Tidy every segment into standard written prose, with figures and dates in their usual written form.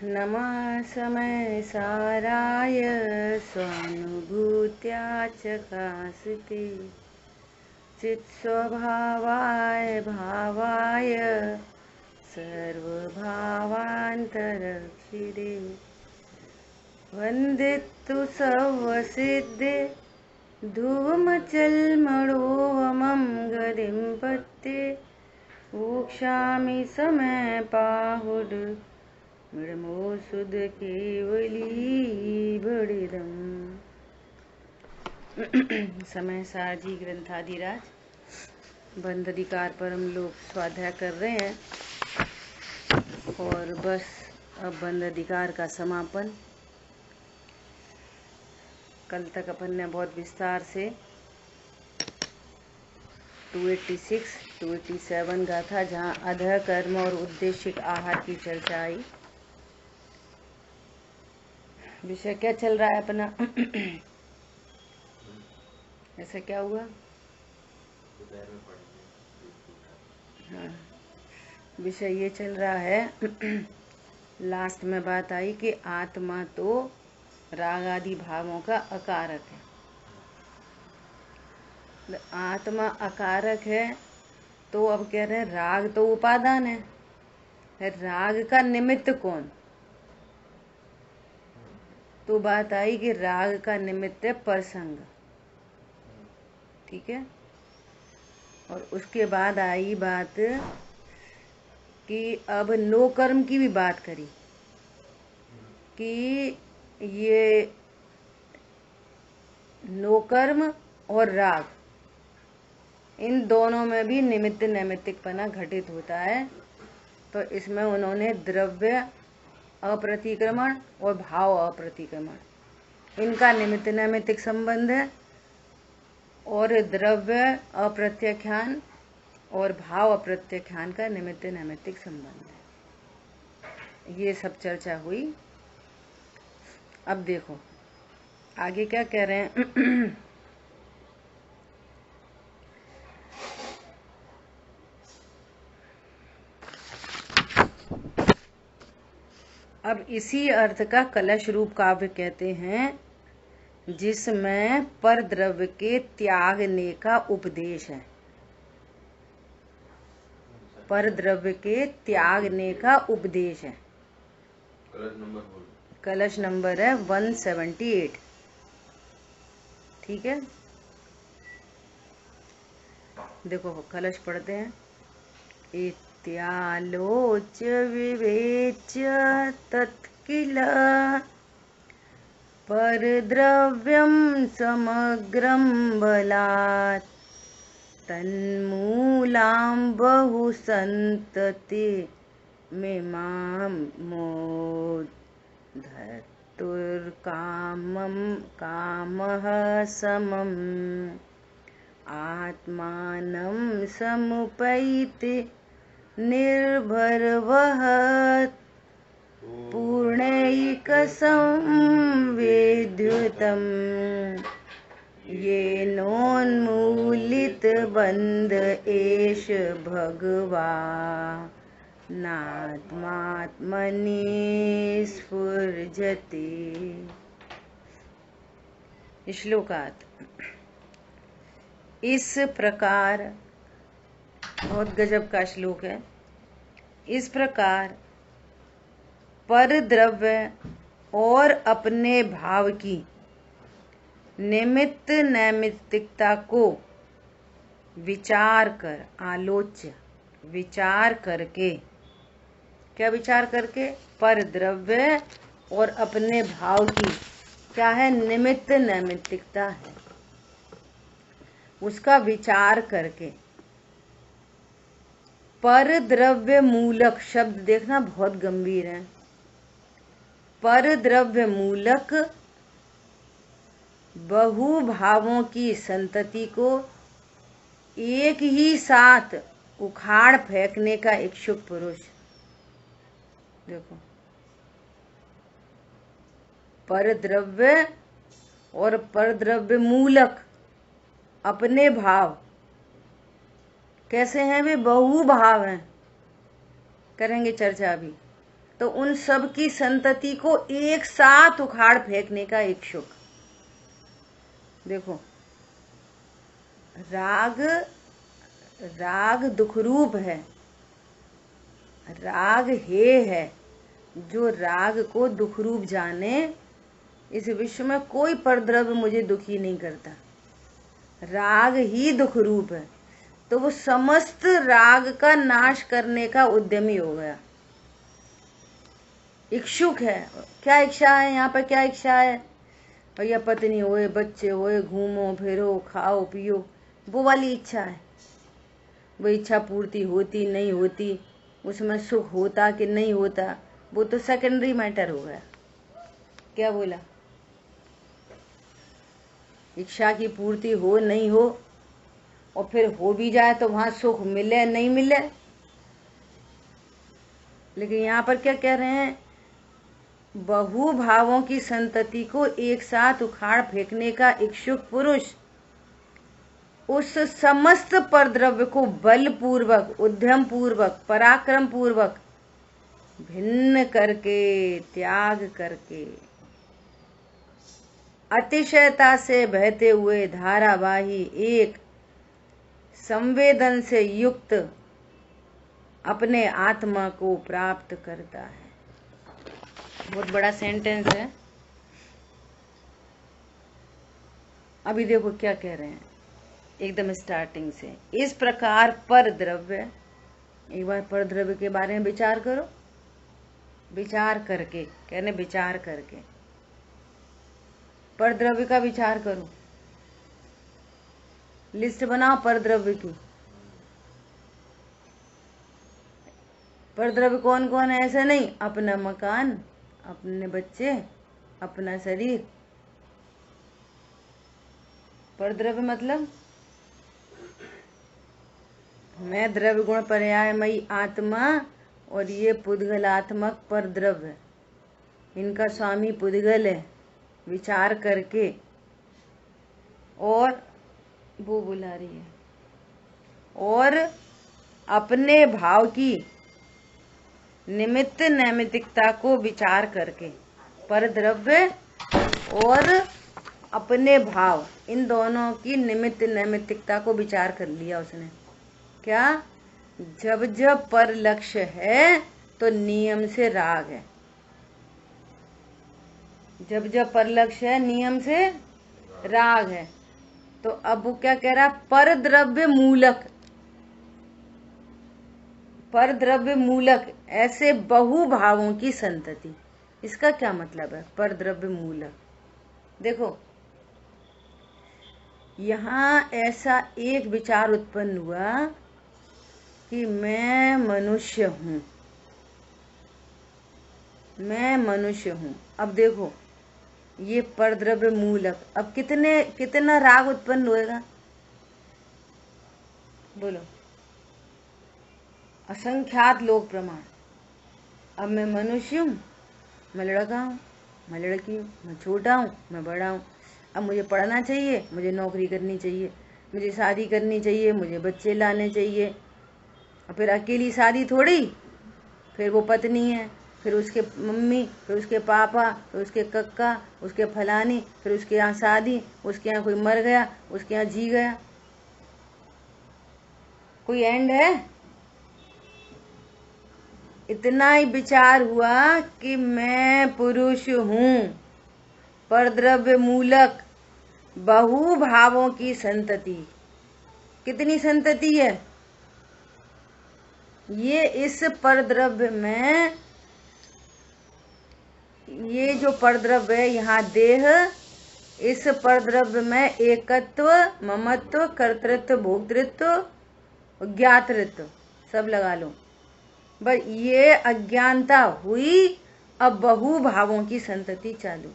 नमः समय साराय स्वानुभूत्या चकास्ते चित्स्वभावाय भावाय सर्वभावान्तरक्षिरे वन्दितु सर्वसिद्धे धुवमचलमणोवमं गतिं पत्ते वोक्षामि समय पाहुड मृमो सुध केवली बड़िदम। समय सारजी ग्रंथाधिराज बंध अधिकार पर हम लोग स्वाध्याय कर रहे हैं और बस अब बंध अधिकार का समापन। कल तक अपन ने बहुत विस्तार से 286, 287 गाथा जहाँ अधः कर्म और उद्देशिक आहार की चर्चा आई। विषय क्या चल रहा है अपना? ऐसा क्या हुआ? हाँ, विषय ये चल रहा है लास्ट में बात आई कि आत्मा तो राग आदि भावों का अकारक है। आत्मा अकारक है तो अब कह रहे हैं राग तो उपादान है। राग का निमित्त कौन? तो बात आई कि राग का निमित्त है प्रसंग। ठीक है। और उसके बाद आई बात कि अब नो कर्म की भी बात करी कि ये नो कर्म और राग इन दोनों में भी निमित्त नैमित्तिकपना घटित होता है। तो इसमें उन्होंने द्रव्य अप्रतिक्रमण और भाव अप्रतिक्रमण इनका निमित्त नैमित्तिक संबंध है और द्रव्य अप्रत्याख्यान और भाव अप्रत्याख्यान का निमित्त नैमित्तिक संबंध है। ये सब चर्चा हुई। अब देखो आगे क्या कह रहे हैं। अब इसी अर्थ का कलश रूप काव्य कहते हैं जिसमें पर द्रव्य के त्यागने का उपदेश है। पर द्रव्य के त्यागने का उपदेश है। कलश नंबर है 178। ठीक है। देखो कलश पढ़ते हैं। इत्यालोच विवेच्य तत्किल परद्रव्यं समग्रं बलात् तन्मूलां बहुसन्तति मिमां मोद्धतुर्कामं कामः समम् आत्मानं समुपैति निर्भरवहत् पूर्णैकसंवेद्युतं येनोन्मूलितबन्ध एष भगवानात्मात्मनि स्फुर्जति। श्लोकात् इस प्रकार, बहुत गजब का श्लोक है। इस प्रकार पर द्रव्य और अपने भाव की निमित्त नैमित्तिकता को विचार कर, आलोच्य विचार करके, क्या विचार करके? पर द्रव्य और अपने भाव की क्या है? निमित्त नैमित्तिकता है। उसका विचार करके पर द्रव्य मूलक शब्द देखना बहुत गंभीर है। पर द्रव्य मूलक बहु भावों की संतति को एक ही साथ उखाड़ फेंकने का इच्छुक पुरुष। देखो पर द्रव्य और पर द्रव्य मूलक अपने भाव कैसे हैं? वे बहु भाव हैं। करेंगे चर्चा अभी। तो उन सब की संतति को एक साथ उखाड़ फेंकने का इच्छुक। देखो, राग राग दुख रूप है, राग हे है। जो राग को दुख रूप जाने, इस विश्व में कोई परद्रव्य मुझे दुखी नहीं करता। राग ही दुख रूप है, तो वो समस्त राग का नाश करने का उद्यमी हो गया, इच्छुक है। क्या इच्छा है यहाँ पर? क्या इच्छा है? भैया पत्नी होए, बच्चे होए, घूमो फिरो, खाओ पियो, वो वाली इच्छा है। वो इच्छा पूर्ति होती नहीं होती, उसमें सुख होता कि नहीं होता, वो तो सेकेंडरी मैटर हो गया। क्या बोला? इच्छा की पूर्ति हो नहीं हो, और फिर हो भी जाए तो वहां सुख मिले नहीं मिले। लेकिन यहाँ पर क्या कह रहे हैं? बहु भावों की संतति को एक साथ उखाड़ फेंकने का इच्छुक पुरुष उस समस्त परद्रव्य को बलपूर्वक, उद्यम पूर्वक, पराक्रम पूर्वक भिन्न करके, त्याग करके, अतिशयता से बहते हुए धारावाही एक संवेदन से युक्त अपने आत्मा को प्राप्त करता है। बहुत बड़ा सेंटेंस है। अभी देखो क्या कह रहे हैं एकदम स्टार्टिंग से। इस प्रकार पर द्रव्य, एक बार पर द्रव्य के बारे में विचार करो, विचार करके, कहने विचार करके, पर द्रव्य का विचार करो, लिस्ट बनाओ पर द्रव्य की। पर द्रव्य कौन कौन है? ऐसे नहीं, अपना मकान, अपने बच्चे, अपना शरीर। पर द्रव्य मतलब मैं द्रव्य गुण पर्यायमयी आत्मा और ये पुद्गलात्मक पर द्रव्य, इनका स्वामी पुद्गल है। विचार करके, और वो बुला रही है, और अपने भाव की निमित्त नैमित्तिकता को विचार करके, पर द्रव्य और अपने भाव, इन दोनों की निमित्त नैमित्तिकता को विचार कर लिया उसने। क्या? जब जब पर लक्ष्य है तो नियम से राग है। जब जब पर लक्ष्य है, नियम से राग है। तो अब वो क्या कह रहा? पर द्रव्य मूलक, पर द्रव्य मूलक ऐसे बहु भावों की संतति। इसका क्या मतलब है पर द्रव्य मूलक? देखो, यहाँ ऐसा एक विचार उत्पन्न हुआ कि मैं मनुष्य हूं, मैं मनुष्य हूं। अब देखो, ये पर द्रव्य मूलक, अब कितना राग उत्पन्न होएगा? बोलो, असंख्यात लोक प्रमाण। अब मैं मनुष्य हूँ, मैं लड़का हूँ, मैं लड़की हूँ, मैं छोटा हूँ, मैं बड़ा हूँ। अब मुझे पढ़ना चाहिए, मुझे नौकरी करनी चाहिए, मुझे शादी करनी चाहिए, मुझे बच्चे लाने चाहिए। और फिर अकेली शादी थोड़ी, फिर वो पत्नी है, फिर उसके मम्मी, फिर उसके पापा, फिर उसके कक्का, उसके फलानी, फिर उसके यहाँ शादी, उसके यहाँ कोई मर गया, उसके यहाँ जी गया। कोई एंड है? इतना ही विचार हुआ कि मैं पुरुष हूं, पर द्रव्य मूलक बहु भावों की संतति। कितनी संतति है ये? इस पर द्रव्य में, ये जो पर द्रव्य है यहाँ देह, इस पर द्रव्य में एकत्व, ममत्व, कर्तृत्व, भोक्तृत्व, ज्ञातृत्व सब लगा लो। बस ये अज्ञानता हुई, अब बहु भावों की संतति चालू।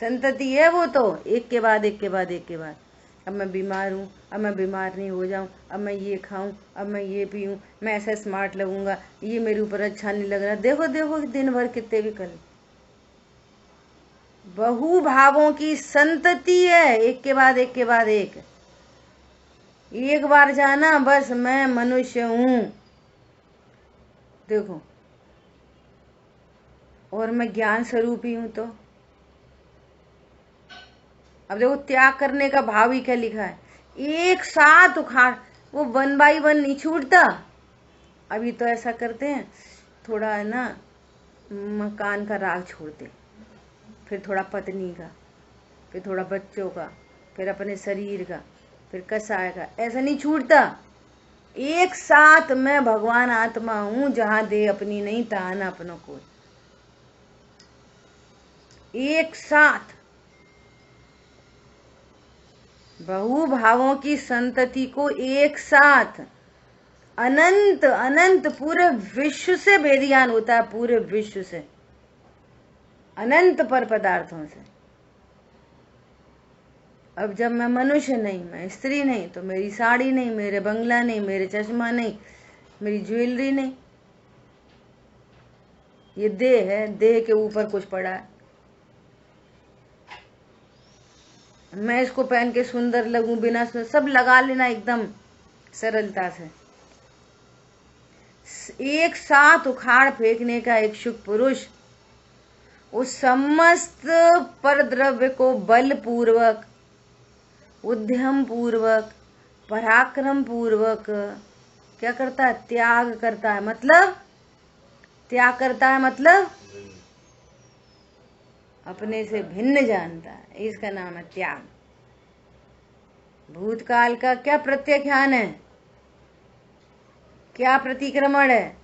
संतति है वो तो, एक के बाद एक के बाद एक के बाद। अब मैं बीमार हूँ, अब मैं बीमार नहीं हो जाऊं, अब मैं ये खाऊं, अब मैं ये पीऊं, मैं ऐसा स्मार्ट लगूंगा, ये मेरे ऊपर अच्छा नहीं लग रहा। देखो देखो दिन भर कितने भी कर, बहु भावों की संतति है, एक के बाद एक के बाद एक। एक बार जाना बस मैं मनुष्य हूं। देखो, और मैं ज्ञान स्वरूप ही हूं। तो अब देखो त्याग करने का भाव ही क्या लिखा है, एक साथ उखाड़, वो 1 बाय 1 नहीं छूटता। अभी तो ऐसा करते हैं, थोड़ा है ना मकान का राग छोड़ते, फिर थोड़ा पत्नी का, फिर थोड़ा बच्चों का, फिर अपने शरीर का, फिर कसाय का, ऐसा नहीं छूटता। एक साथ मैं भगवान आत्मा हूं, जहां दे अपनी नहीं तहां ना अपनों को। एक साथ बहु भावों की संतति को एक साथ अनंत अनंत पूरे विश्व से बेधियान होता है, पूरे विश्व से, अनंत पर पदार्थों से। अब जब मैं मनुष्य नहीं, मैं स्त्री नहीं, तो मेरी साड़ी नहीं, मेरे बंगला नहीं, मेरे चश्मा नहीं, मेरी ज्वेलरी नहीं, ये देह है, देह के ऊपर कुछ पड़ा है। मैं इसको पहन के सुंदर लगूं, बिना सब लगा लेना एकदम सरलता से। एक साथ उखाड़ फेंकने का इच्छुक पुरुष उस समस्त परद्रव्य को बल पूर्वक, उद्यम पूर्वक, पराक्रम पूर्वक क्या करता है, त्याग करता है। मतलब त्याग करता है मतलब अपने से भिन्न जानता है, इसका नाम है त्याग। भूतकाल का क्या प्रत्याख्यान है, क्या प्रतिक्रमण है,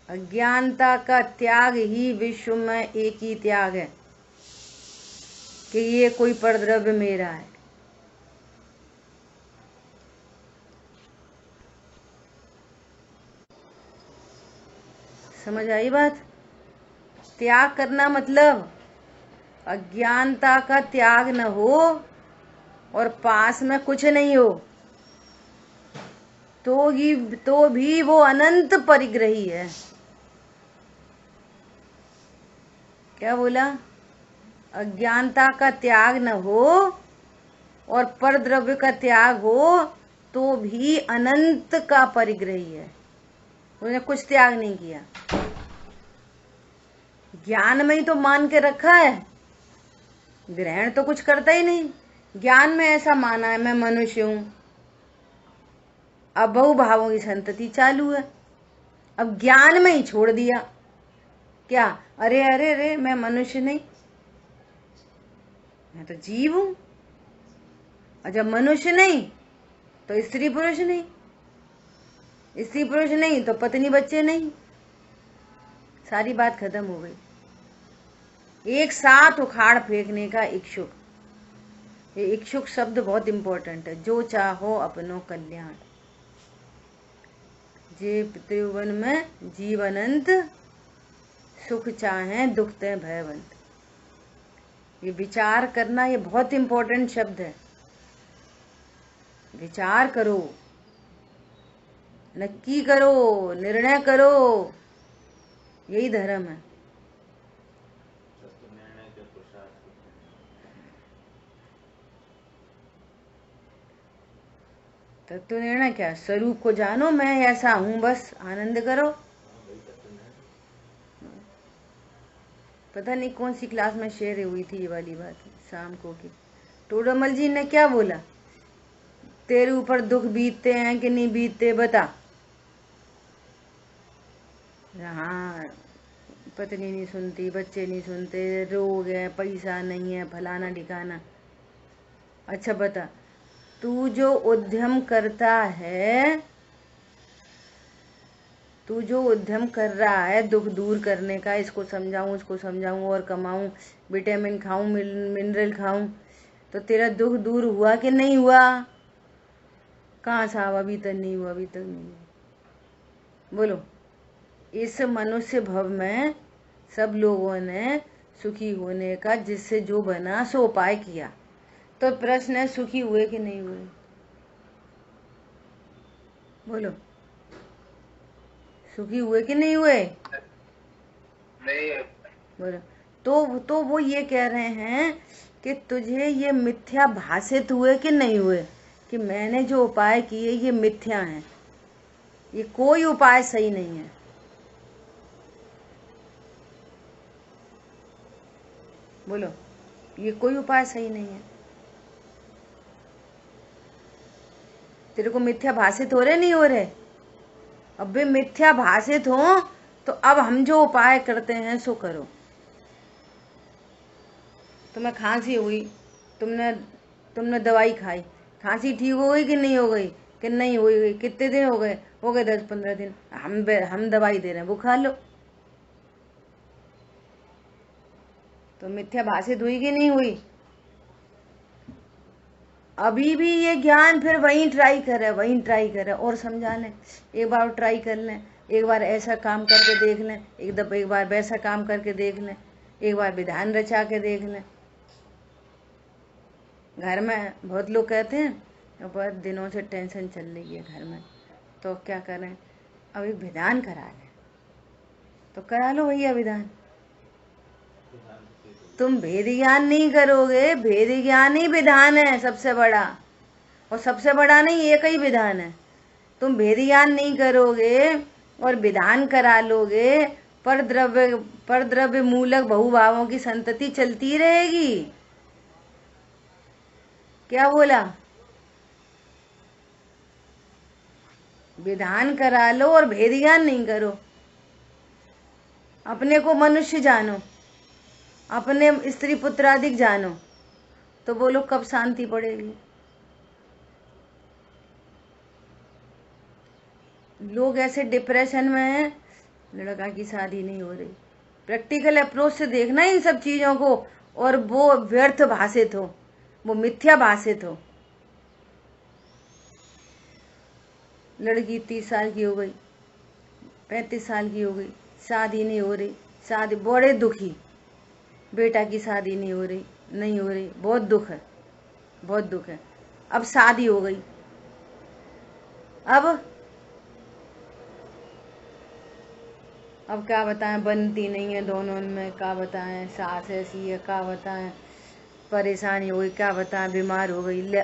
अज्ञानता का त्याग ही विश्व में एक ही त्याग है कि ये कोई परद्रव्य मेरा है। समझ आई बात? त्याग करना मतलब अज्ञानता का त्याग न हो और पास में कुछ नहीं हो, तो भी वो अनंत परिग्रही है। क्या बोला? अज्ञानता का त्याग न हो और परद्रव्य का त्याग हो, तो भी अनंत का परिग्रही है। उसने कुछ त्याग नहीं किया, ज्ञान में ही तो मान के रखा है, ग्रहण तो कुछ करता ही नहीं। ज्ञान में ऐसा माना है मैं मनुष्य हूं, अब बहु भावों की संतति चालू है, अब ज्ञान में ही छोड़ दिया। क्या? अरे अरे अरे, मैं मनुष्य नहीं, मैं तो जीव हूं। और जब मनुष्य नहीं तो स्त्री पुरुष नहीं, स्त्री पुरुष नहीं तो पत्नी बच्चे नहीं, सारी बात खत्म हो गई। एक साथ उखाड़ फेंकने का इच्छुक, ये इच्छुक शब्द बहुत इंपॉर्टेंट है। जो चाहो अपनो कल्याण, जे त्रिभुवन में जीव अनंत, सुख चाहे दुख ते भयवंत। ये विचार करना, ये बहुत इंपॉर्टेंट शब्द है। विचार करो, नक्की करो, निर्णय करो, यही धर्म है। तत्व निर्णय क्या? स्वरूप को जानो, मैं ऐसा हूं, बस आनंद करो। पता नहीं कौन सी क्लास में शेयर हुई थी ये वाली बात, शाम को की। टोडरमल जी ने क्या बोला, तेरे ऊपर दुख बीतते हैं कि नहीं बीतते बता। हाँ, पत्नी नहीं सुनती, बच्चे नहीं सुनते, रोग है, पैसा नहीं है, फलाना ठिकाना। अच्छा बता, तू जो उद्यम करता है, तू जो उद्यम कर रहा है दुख दूर करने का, इसको समझाऊं, उसको समझाऊं और कमाऊं, विटामिन खाऊं, मिनरल खाऊं, तो तेरा दुख दूर हुआ कि नहीं हुआ? कहाँ साहब, अभी तक नहीं हुआ, अभी तक नहीं हुआ। बोलो। इस मनुष्य भव में सब लोगों ने सुखी होने का जिससे जो बना सो उपाय किया, तो प्रश्न है सुखी हुए कि नहीं हुए? बोलो, सुखी हुए कि नहीं हुए? नहीं। बोलो। तो वो ये कह रहे हैं कि तुझे ये मिथ्या भाषित हुए कि नहीं हुए, कि मैंने जो उपाय किए ये मिथ्या हैं, ये कोई उपाय सही नहीं है। बोलो, ये कोई उपाय सही नहीं है। तेरे को मिथ्या भाषित हो रहे नहीं हो रहे? अब भी मिथ्या भाषित हो तो अब हम जो उपाय करते हैं सो करो। तुम्हें खांसी हुई, तुमने दवाई खाई, खांसी ठीक हो गई कि नहीं हो गई? कि नहीं हुई गई। कितने दिन हो गए? हो गए 10-15 दिन। हम दवाई दे रहे हैं, वो खा लो। तो मिथ्या भाषित हुई कि नहीं हुई? अभी भी ये ज्ञान फिर वहीं ट्राई करे और समझा लें। एक बार ट्राई कर लें, एक बार ऐसा काम करके देख लें, एक बार वैसा काम करके देख लें, एक बार विधान रचा के देख लें। घर में बहुत लोग कहते हैं बहुत दिनों से टेंशन चल रही है घर में, तो क्या करें? अब एक विधान करा लें। तो करा लो भैया विधान। तुम भेद ज्ञान नहीं करोगे, भेद ज्ञान ही विधान है सबसे बड़ा, और सबसे बड़ा नहीं, एक ही विधान है। तुम भेद ज्ञान नहीं करोगे और विधान करा लोगे, पर द्रव्य मूलक बहुभावों की संतति चलती रहेगी। क्या बोला? विधान करा लो और भेद ज्ञान नहीं करो। अपने को मनुष्य जानो, अपने स्त्री पुत्रादिक जानो, तो बोलो कब शांति पड़ेगी? लोग ऐसे डिप्रेशन में हैं, लड़का की शादी नहीं हो रही। प्रैक्टिकल अप्रोच से देखना इन सब चीजों को, और वो व्यर्थ भाषित हो, वो मिथ्या भाषित हो। लड़की 30 साल की हो गई, 35 साल की हो गई, शादी नहीं हो रही, शादी बड़े दुखी, बेटा की शादी नहीं हो रही, बहुत दुख है, बहुत दुख है। अब शादी हो गई, अब क्या बताएं, बनती नहीं है दोनों में, क्या बताएं, सास ऐसी है, क्या बताएं, परेशानी हो गई, क्या बताएं, बीमार हो गई। ले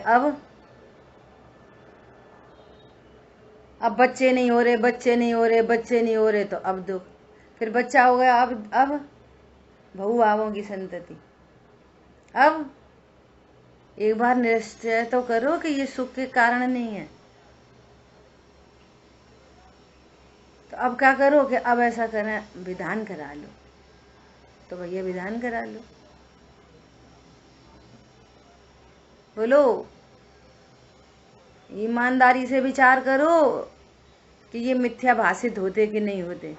अब बच्चे नहीं हो रहे, तो अब दुख। फिर बच्चा हो गया, अब बहुभावों की संतति। अब एक बार निश्चय तो करो कि ये सुख के कारण नहीं है। तो अब क्या करो कि अब ऐसा करें, विधान करा लो। तो भैया विधान करा लो। बोलो, ईमानदारी से विचार करो कि ये मिथ्या भाषित होते कि नहीं होते।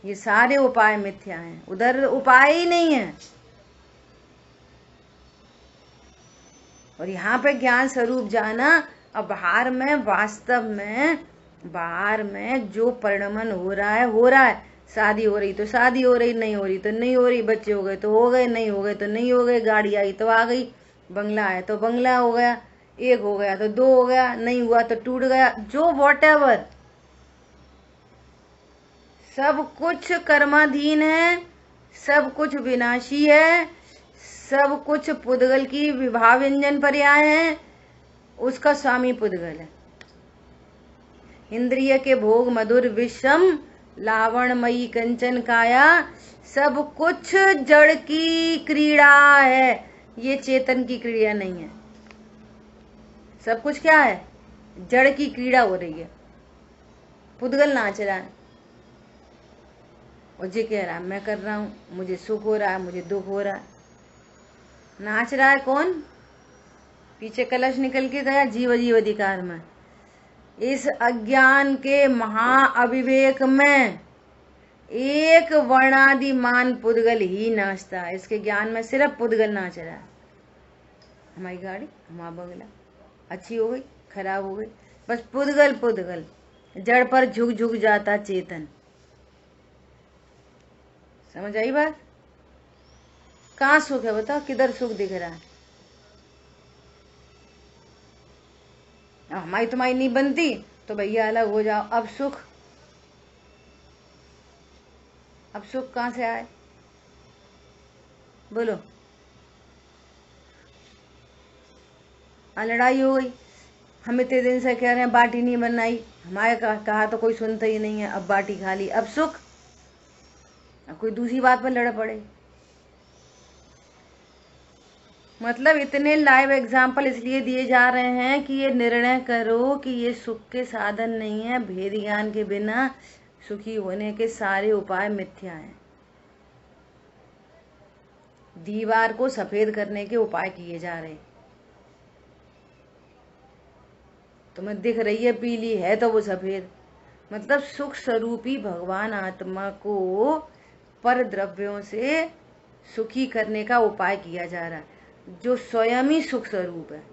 ये सारे उपाय मिथ्या हैं, उधर उपाय ही नहीं है। और यहाँ पे ज्ञान स्वरूप जाना। अब बाहर में, वास्तव में बाहर में जो परिणमन हो रहा है। शादी हो रही तो शादी हो रही, नहीं हो रही तो नहीं हो रही, बच्चे हो गए तो हो गए, नहीं हो गए तो नहीं हो गए, गाड़ी आई तो आ गई, बंगला आया तो बंगला हो गया, एक हो गया तो दो हो गया, नहीं हुआ तो टूट गया, जो वॉटेवर, सब कुछ कर्माधीन है, सब कुछ विनाशी है, सब कुछ पुद्गल की विभाव व्यंजन पर्याय है, उसका स्वामी पुद्गल है। इंद्रिय के भोग मधुर विषम लावणमयी कंचन काया, सब कुछ जड़ की क्रीड़ा है, ये चेतन की क्रीड़ा नहीं है। सब कुछ क्या है? जड़ की क्रीड़ा हो रही है, पुद्गल नाच रहा है और जी कह रहा है मैं कर रहा हूं, मुझे सुख हो रहा है, मुझे दुख हो रहा है। नाच रहा है कौन? पीछे कलश निकल के गया जीव जीव अधिकार में। इस अज्ञान के महाअविवेक में एक वर्णादिमान पुद्गल ही नाचता है। इसके ज्ञान में सिर्फ पुद्गल नाच रहा है। हमारी गाड़ी, हमारा बंगला, अच्छी हो गई, खराब हो गई, बस पुद्गल पुद्गल। जड़ पर झुक झुक जाता चेतन। समझ आई बात? कहाँ सुख है बताओ? किधर सुख दिख रहा है? हमारी तुम्हारी नहीं बनती तो भैया अलग हो जाओ। अब सुख कहाँ से आए? बोलो। लड़ाई हो गई, हम इतने दिन से कह रहे हैं बाटी नहीं बनाई, हमारे कहा तो कोई सुनता ही नहीं है, अब बाटी खा ली, अब सुख। अब कोई दूसरी बात पर लड़ पड़े। मतलब इतने लाइव एग्जाम्पल इसलिए दिए जा रहे हैं कि ये निर्णय करो कि ये सुख के साधन नहीं है, भेद ज्ञान के बिना सुखी होने के सारे उपाय मिथ्या हैं। दीवार को सफेद करने के उपाय किए जा रहे। तुम्हें दिख रही है पीली, है तो वो सफेद। मतलब सुख स्वरूपी भगवान आत्मा को पर द्रव्यों से सुखी करने का उपाय किया जा रहा है, जो स्वयं ही सुख स्वरूप है।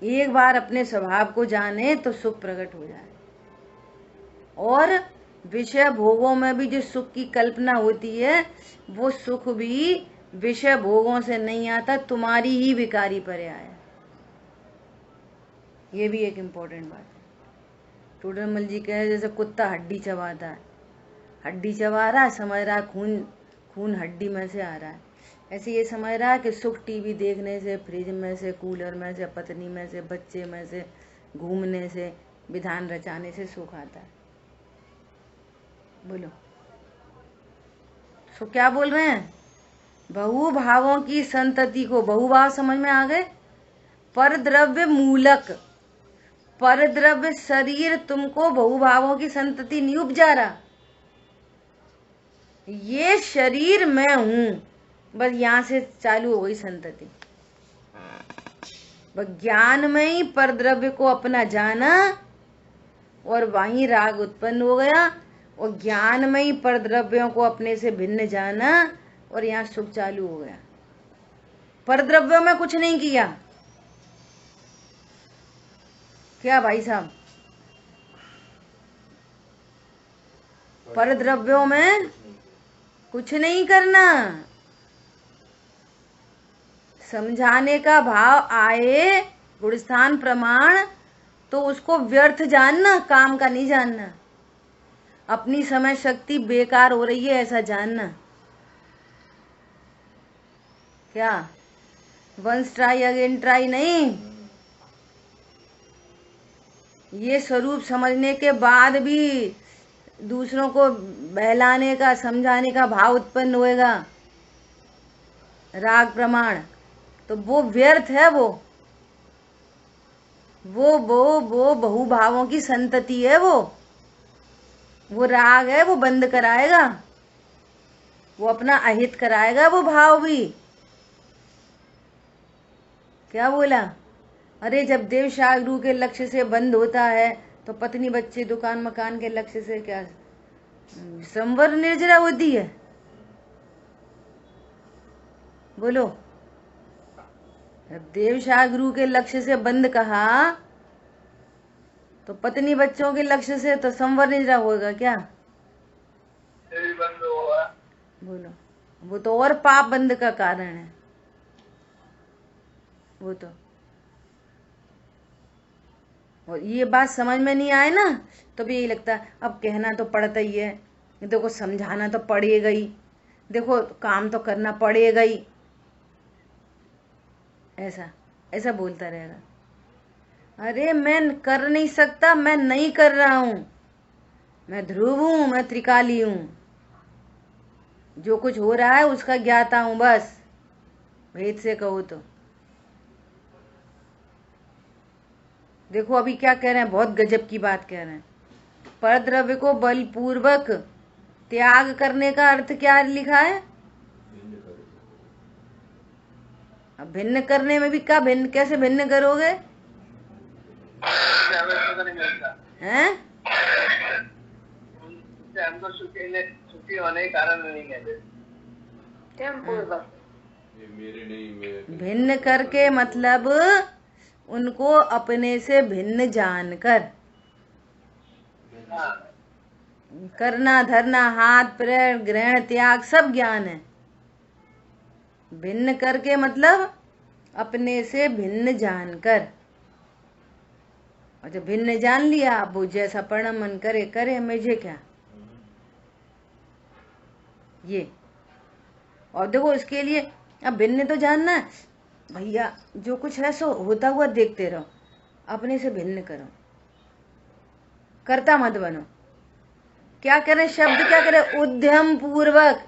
एक बार अपने स्वभाव को जाने तो सुख प्रकट हो जाए। और विषय भोगों में भी जो सुख की कल्पना होती है, वो सुख भी विषय भोगों से नहीं आता, तुम्हारी ही विकारी पर्याय है। ये भी एक इम्पोर्टेंट बात है। टोडरमल जी कहे जैसे कुत्ता हड्डी चबाता है, हड्डी चबा रहा है, समझ रहा है खून खून हड्डी में से आ रहा है। ऐसे ये समझ रहा है कि सुख टीवी देखने से, फ्रिज में से, कूलर में से, पत्नी में से, बच्चे में से, घूमने से, विधान रचाने से सुख आता है। बोलो, सो क्या बोल रहे हैं? बहु भावों की संतति को, बहुभाव समझ में आ गए? पर द्रव्य मूलक, पर द्रव्य शरीर तुमको बहुभावों की संतति नहीं उपजा रहा। ये शरीर मैं हूं, बस यहां से चालू हो गई संतति। बस ज्ञान में ही पर द्रव्य को अपना जाना और वहीं राग उत्पन्न हो गया, और ज्ञान में ही पर द्रव्यों को अपने से भिन्न जाना और यहाँ सुख चालू हो गया। पर द्रव्यों में कुछ नहीं किया क्या भाई साहब? पर द्रव्यों में कुछ नहीं करना। समझाने का भाव आए, गुणस्थान प्रमाण, तो उसको व्यर्थ जानना, काम का नहीं जानना। अपनी समय शक्ति बेकार हो रही है ऐसा जानना। क्या वंस ट्राई अगेन ट्राई नहीं। ये स्वरूप समझने के बाद भी दूसरों को बहलाने का, समझाने का भाव उत्पन्न होएगा, राग प्रमाण, तो वो व्यर्थ है। वो बहुभावों की संतति है। वो राग है, वो बंद कराएगा, वो अपना अहित कराएगा। वो भाव भी क्या बोला? अरे जब देव शागरू के लक्ष्य से बंद होता है तो पत्नी बच्चे दुकान मकान के लक्ष्य से क्या संवर निर्जरा होती है? बोलो, जब देव शागरू के लक्ष्य से बंद कहा तो पत्नी बच्चों के लक्ष्य से तो संवर निर्जरा होगा क्या? बंद होगा। बोलो, वो तो और पाप बंद का कारण है। वो तो, और ये बात समझ में नहीं आए ना तो भी यही लगता है अब कहना तो पड़ता ही है, देखो समझाना तो पड़ेगा ही, देखो काम तो करना पड़ेगा ही, ऐसा ऐसा बोलता रहेगा। अरे मैं कर नहीं सकता, मैं नहीं कर रहा हूं, मैं ध्रुव हूं, मैं त्रिकाली हूं, जो कुछ हो रहा है उसका ज्ञाता हूं, बस भेद से कहो तो। देखो अभी क्या कह रहे हैं, बहुत गजब की बात कह रहे हैं। पर द्रव्य को बलपूर्वक त्याग करने का अर्थ क्या लिखा है? अब भिन्न करने में भी क्या, भिन्न कैसे भिन्न करोगे? हैं? हमको सुखी होने के कारण नहीं कहते। भिन्न करके मतलब उनको अपने से भिन्न जानकर, करना धरना हाथ पैर ग्रहण त्याग सब ज्ञान है। भिन्न करके मतलब अपने से भिन्न जानकर, और जब भिन्न जान लिया अब वो जैसा परिणाम मन करे करे, मुझे क्या ये। और देखो इसके लिए अब भिन्न तो जानना है भैया, जो कुछ है सो होता हुआ देखते रहो, अपने से भिन्न करो, कर्ता मत बनो। क्या करें? शब्द क्या करें? उद्यम पूर्वक,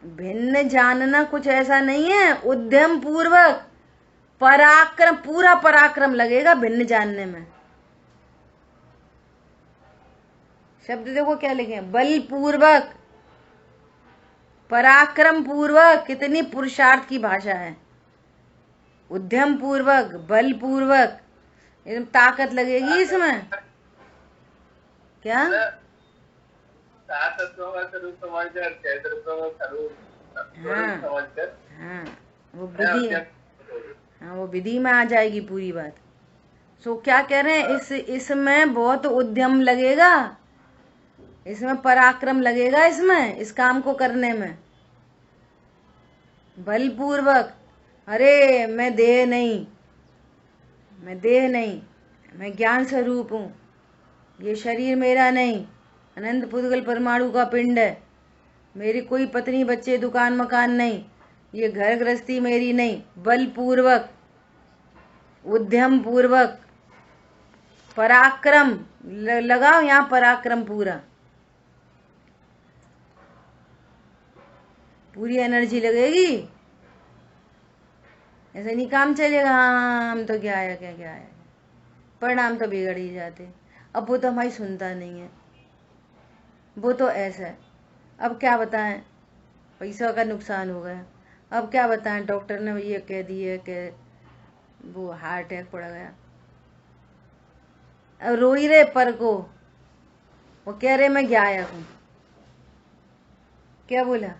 भिन्न जानना कुछ ऐसा नहीं है, उद्यम पूर्वक पराक्रम, पूरा पराक्रम लगेगा भिन्न जानने में। शब्द देखो क्या लिखे, बलपूर्वक, पराक्रम पूर्वक, कितनी पुरुषार्थ की भाषा है। उद्यम पूर्वक, बल पूर्वक, एकदम ताकत लगेगी इसमें। क्या हाँ हाँ, वो विधि, हाँ वो विधि में आ जाएगी पूरी बात। सो क्या कह रहे हैं, इसमें बहुत उद्यम लगेगा, इसमें पराक्रम लगेगा, इसमें इस काम को करने में बलपूर्वक। अरे मैं देह नहीं, मैं देह नहीं, मैं ज्ञान स्वरूप हूँ, ये शरीर मेरा नहीं, अनंत पुद्गल परमाणु का पिंड है, मेरी कोई पत्नी बच्चे दुकान मकान नहीं, ये घर गृहस्थी मेरी नहीं। बलपूर्वक, उद्यम पूर्वक, पराक्रम लगाओ यहाँ, पराक्रम पूरा, पूरी एनर्जी लगेगी। ऐसे नहीं काम चलेगा, हाँ हम तो क्या आया, क्या आया, परिणाम तो बिगड़ ही जाते। अब वो तो हमारी सुनता नहीं है, वो तो ऐसा है। अब क्या बताएं, पैसा का नुकसान हो गया, अब क्या बताएं, डॉक्टर ने ये कह दिया कि वो हार्ट अटैक पड़ गया। अब रो ही रहे पर को, वो कह रहे मैं गायक हूं। क्या बोला,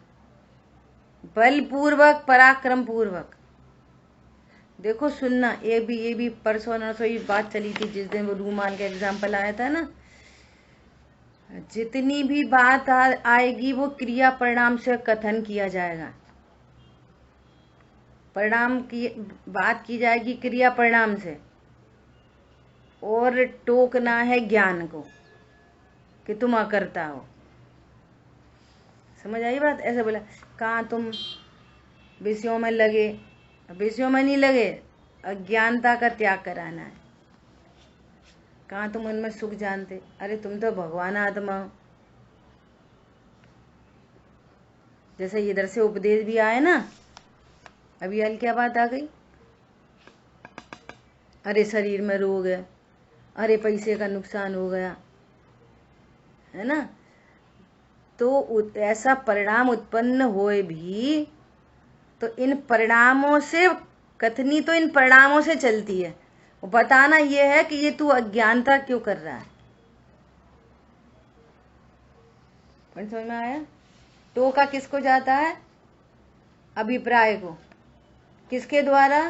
बलपूर्वक, पराक्रम पूर्वक। देखो सुनना, ये भी परसों नरसों ये बात चली थी जिस दिन वो रूमाल का एग्जाम्पल आया था ना। जितनी भी बात आएगी वो क्रिया परिणाम से कथन किया जाएगा। परिणाम की बात की जाएगी क्रिया परिणाम से, और टोकना है ज्ञान को कि तुम अकर्ता हो। समझ आई बात? ऐसे बोला, कहाँ तुम विषयों में लगे, विषयों में नहीं लगे, अज्ञानता का त्याग कराना है। कहाँ तुम उनमें सुख जानते, अरे तुम तो भगवान आत्मा हो। जैसे इधर से उपदेश भी आए ना, अभी हल क्या बात आ गई, अरे शरीर में रोग है, अरे पैसे का नुकसान हो गया, है ना। तो ऐसा परिणाम उत्पन्न होए भी तो इन परिणामों से, कथनी तो इन परिणामों से चलती है। वो बताना ये है कि ये तू अज्ञानता क्यों कर रहा है। समझ में आया? टोका किसको जाता है, अभिप्राय को, किसके द्वारा,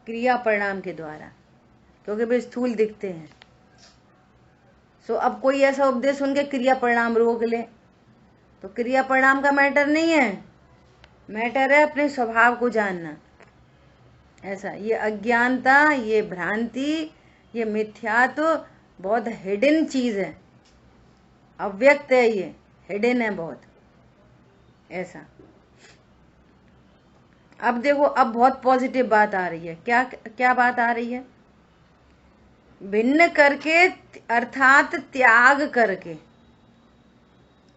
क्रिया परिणाम के द्वारा, क्योंकि वे स्थूल दिखते हैं। सो अब कोई ऐसा उपदेश सुन के क्रिया परिणाम रोक ले, तो क्रिया परिणाम का मैटर नहीं है, मैटर है अपने स्वभाव को जानना। ऐसा ये अज्ञानता, ये भ्रांति, ये मिथ्यात्व बहुत हिडन चीज है, अव्यक्त है, ये हिडन है बहुत। ऐसा अब देखो, अब बहुत पॉजिटिव बात आ रही है। क्या क्या बात आ रही है? भिन्न करके अर्थात त्याग करके।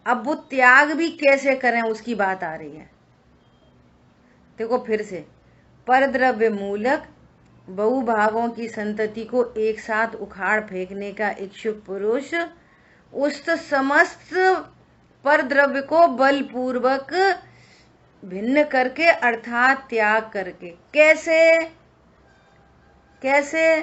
अब वो त्याग भी कैसे करें उसकी बात आ रही है। देखो फिर से, परद्रव्य मूलक बहुभावों की संतति को एक साथ उखाड़ फेंकने का इच्छुक पुरुष उस समस्त परद्रव्य को बलपूर्वक भिन्न करके अर्थात त्याग करके। कैसे? कैसे?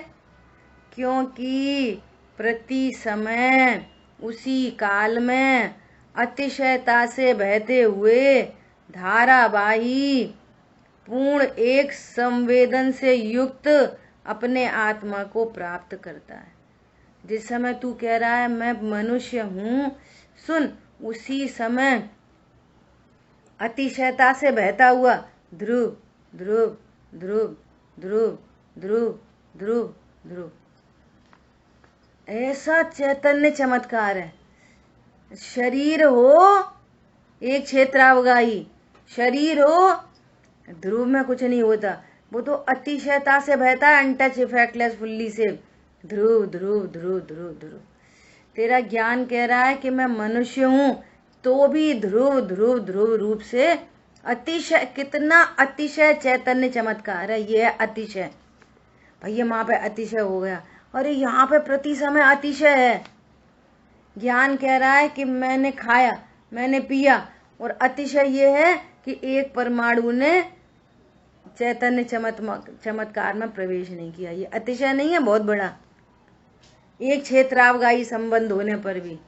क्योंकि प्रति समय उसी काल में अतिशयता से बहते हुए धारावाही पूर्ण एक संवेदन से युक्त अपने आत्मा को प्राप्त करता है। जिस समय तू कह रहा है मैं मनुष्य हूं, सुन, उसी समय अतिशयता से बहता हुआ ध्रुव ध्रुव ध्रुव ध्रुव ध्रुव ध्रुव ध्रुव, ऐसा चैतन्य चमत्कार है। शरीर हो एक क्षेत्रावगाही, शरीर हो, ध्रुव में कुछ नहीं होता, वो तो अतिशयता से बहता है, अनटच इफेक्टलेस फुल्ली से ध्रुव ध्रुव ध्रुव ध्रुव ध्रुव। तेरा ज्ञान कह रहा है कि मैं मनुष्य हूं, तो भी ध्रुव ध्रुव ध्रुव रूप से अतिशय, कितना अतिशय चैतन्य चमत्कार है। ये है अतिशय। भैया वहां पे अतिशय हो गया, अरे यहाँ पे प्रति समय अतिशय है। ज्ञान कह रहा है कि मैंने खाया, मैंने पिया, और अतिशय ये है कि एक परमाणु ने चैतन्य चमत्कार में प्रवेश नहीं किया। ये अतिशय नहीं है बहुत बड़ा, एक क्षेत्रावगाही संबंध होने पर भी।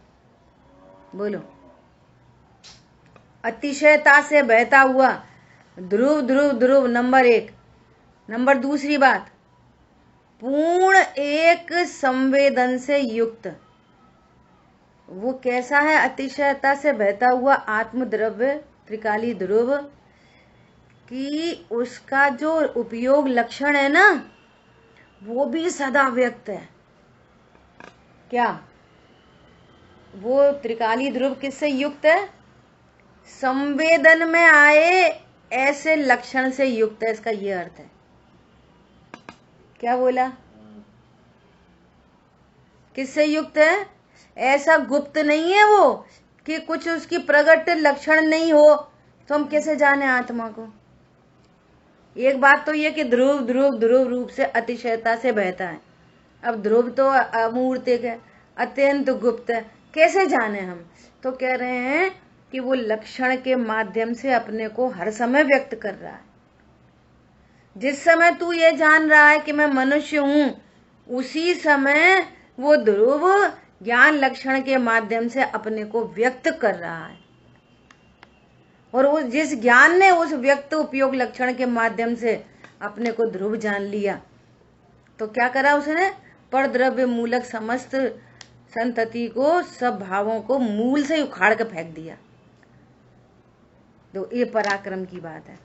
बोलो, अतिशयता से बहता हुआ ध्रुव ध्रुव ध्रुव, नंबर एक। नंबर दूसरी बात, पूर्ण एक संवेदन से युक्त। वो कैसा है? अतिशयता से बहता हुआ आत्मद्रव्य त्रिकाली ध्रुव कि उसका जो उपयोग लक्षण है ना, वो भी सदा व्यक्त है। क्या वो त्रिकाली ध्रुव किससे युक्त है? संवेदन में आए ऐसे लक्षण से युक्त है। इसका ये अर्थ है। क्या बोला? किससे युक्त है? ऐसा गुप्त नहीं है वो कि कुछ उसकी प्रकट लक्षण नहीं हो तो हम कैसे जाने आत्मा को। एक बात तो ये कि ध्रुव ध्रुव ध्रुव रूप से अतिशयता से बहता है। अब ध्रुव तो अमूर्तिक है, अत्यंत गुप्त है, कैसे जाने हम? तो कह रहे हैं कि वो लक्षण के माध्यम से अपने को हर समय व्यक्त कर रहा है। जिस समय तू ये जान रहा है कि मैं मनुष्य हूं, उसी समय वो ध्रुव ज्ञान लक्षण के माध्यम से अपने को व्यक्त कर रहा है। और उस जिस ज्ञान ने उस व्यक्त उपयोग लक्षण के माध्यम से अपने को ध्रुव जान लिया, तो क्या करा उसने? पर द्रव्य मूलक समस्त संतति को, सब भावों को मूल से उखाड़ के फेंक दिया। तो ये पराक्रम की बात है।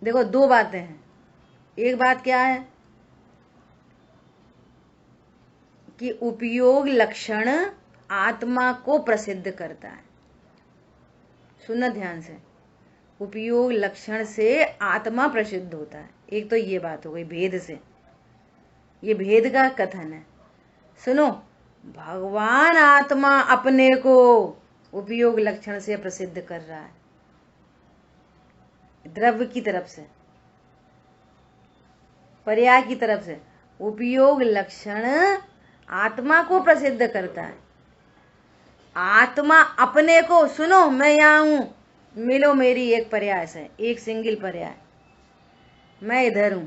देखो, दो बातें हैं। एक बात क्या है कि उपयोग लक्षण आत्मा को प्रसिद्ध करता है। सुनना ध्यान से, उपयोग लक्षण से आत्मा प्रसिद्ध होता है। एक तो ये बात हो गई भेद से, ये भेद का कथन है। सुनो, भगवान आत्मा अपने को उपयोग लक्षण से प्रसिद्ध कर रहा है, द्रव्य की तरफ से, पर्याय की तरफ से। उपयोग लक्षण आत्मा को प्रसिद्ध करता है। आत्मा अपने को, सुनो मैं यहाँ हूं, मिलो मेरी एक पर्याय से, एक सिंगल पर्याय, मैं इधर हूं।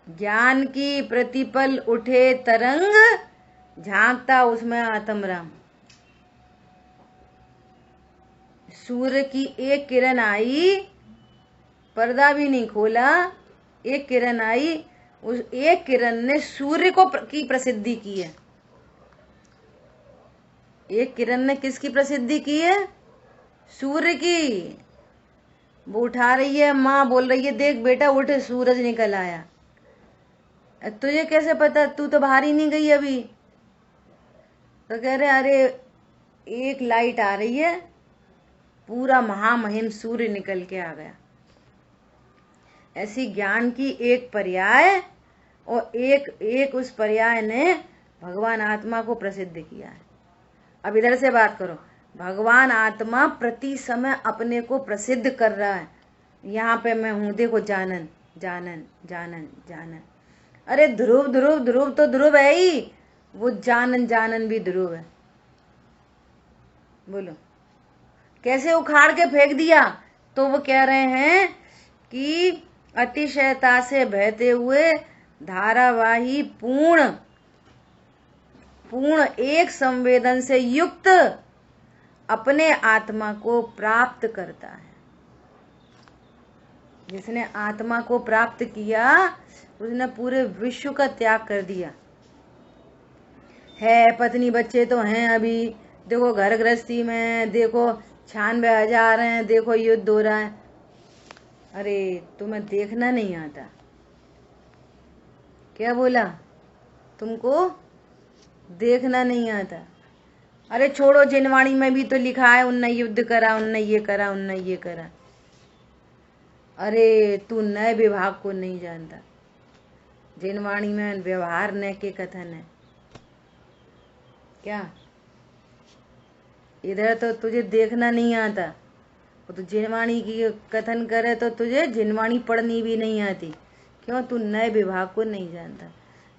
ज्ञान की प्रतिपल उठे तरंग, झांकता उसमें आत्मराम। सूर्य की एक किरण आई, पर्दा भी नहीं खोला, एक किरण आई, उस एक किरण ने सूर्य को की प्रसिद्धि की है। एक किरण ने किसकी प्रसिद्धि की है? सूर्य की। वो उठा रही है, माँ बोल रही है देख बेटा उठ, सूरज निकल आया। तुझे कैसे पता? तू तो बाहर ही नहीं गई अभी। तो कह रहे अरे एक लाइट आ रही है, पूरा महामहिम सूर्य निकल के आ गया। ऐसी ज्ञान की एक पर्याय और एक उस पर्याय ने भगवान आत्मा को प्रसिद्ध किया है। अब इधर से बात करो, भगवान आत्मा प्रति समय अपने को प्रसिद्ध कर रहा है। यहाँ पे मैं हूं, देखो जानन जानन जानन जानन। अरे ध्रुव ध्रुव ध्रुव तो ध्रुव है ही, वो जानन जानन भी ध्रुव है। बोलो, कैसे उखाड़ के फेंक दिया? तो वो कह रहे हैं कि अतिशयता से बहते हुए धारावाही पूर्ण एक संवेदन से युक्त अपने आत्मा को प्राप्त करता है। जिसने आत्मा को प्राप्त किया उसने पूरे विश्व का त्याग कर दिया है। पत्नी बच्चे तो हैं अभी, देखो घर गृहस्थी में, देखो 96,000 हैं, देखो युद्ध हो रहा है। अरे तुम्हें देखना नहीं आता? क्या बोला? तुमको देखना नहीं आता? अरे छोड़ो, जिनवाणी में भी तो लिखा है उनने युद्ध करा, उनने ये करा, उनने ये करा। अरे तू नए विभाग को नहीं जानता। जिनवाणी में व्यवहार न के कथन है। क्या इधर तो तुझे देखना नहीं आता, वो तो जिनवाणी की कथन करे तो तुझे जिनवाणी पढ़नी भी नहीं आती। क्यों? तू नए विभाग को नहीं जानता।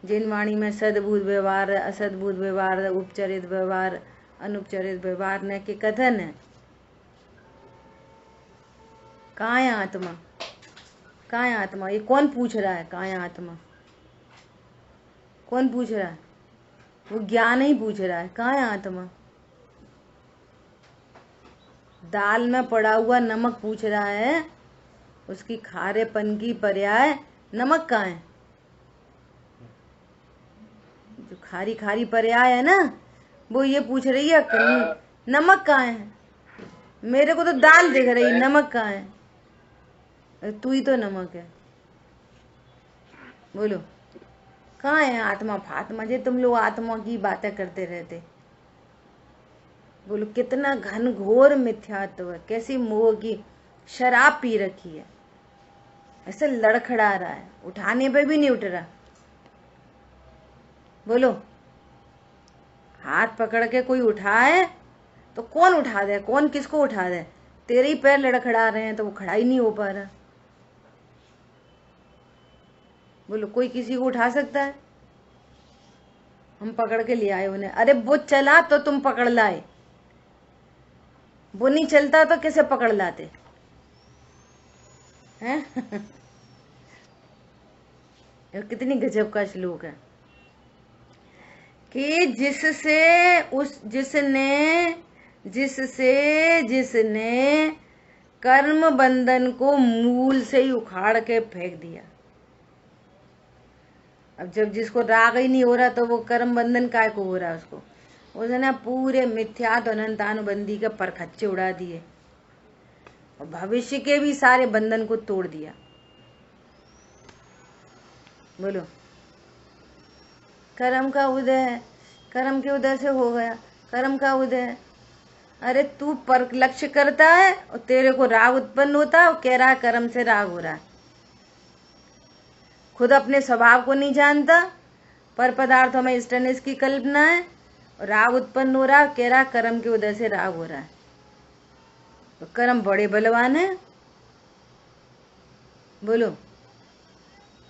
जिनवाणी में सद्भूत व्यवहार, असद्भूत व्यवहार, उपचरित व्यवहार, अनुपचरित व्यवहार न के कथन है। कहाँ है आत्मा? कहाँ है आत्मा? ये कौन पूछ रहा है कहाँ है आत्मा? कौन पूछ रहा है? वो ज्ञान ही पूछ रहा है कहाँ है आत्मा। दाल में पड़ा हुआ नमक पूछ रहा है, उसकी खारेपन की पर्याय नमक कहाँ है? जो खारी खारी पर्याय है ना, वो ये पूछ रही है नमक कहाँ है। मेरे को तो दाल दिख रही, नमक कहाँ है? तू ही तो नमक है। बोलो कहाँ है आत्मा फात्मा? जे तुम लोग आत्मा की बातें करते रहते। बोलो कितना घन घोर मिथ्यात्व है, कैसी मोह की शराब पी रखी है। ऐसे लड़खड़ा रहा है, उठाने पे भी नहीं उठ रहा। बोलो हाथ पकड़ के कोई उठाए तो कौन उठा दे? कौन किसको उठा दे? तेरे ही पैर लड़खड़ा रहे हैं तो वो खड़ा ही नहीं हो पा रहा। बोलो कोई किसी को उठा सकता है? हम पकड़ के ले आए उन्हें। अरे वो चला तो तुम पकड़ लाए, वो नहीं चलता तो कैसे पकड़ लाते हैं? कितनी गजब का श्लोक है कि जिसने कर्म बंधन को मूल से ही उखाड़ के फेंक दिया। अब जब जिसको राग ही नहीं हो रहा तो वो कर्म बंधन काय को हो रहा है उसको? उसने पूरे मिथ्यात्व अनंतानुबंधी के परखच्चे उड़ा दिए और भविष्य के भी सारे बंधन को तोड़ दिया। बोलो कर्म का उदय है, कर्म के उदय से हो गया, कर्म का उदय है। अरे तू पर लक्ष्य करता है और तेरे को राग उत्पन्न होता है और कह रहा है कर्म से राग हो रहा है। खुद अपने स्वभाव को नहीं जानता, पर पदार्थों में इष्टनिष्ठ की कल्पना है और राग उत्पन्न हो रहा है, कह रहा कर्म के उदय से राग हो रहा है। तो कर्म बड़े बलवान है। बोलो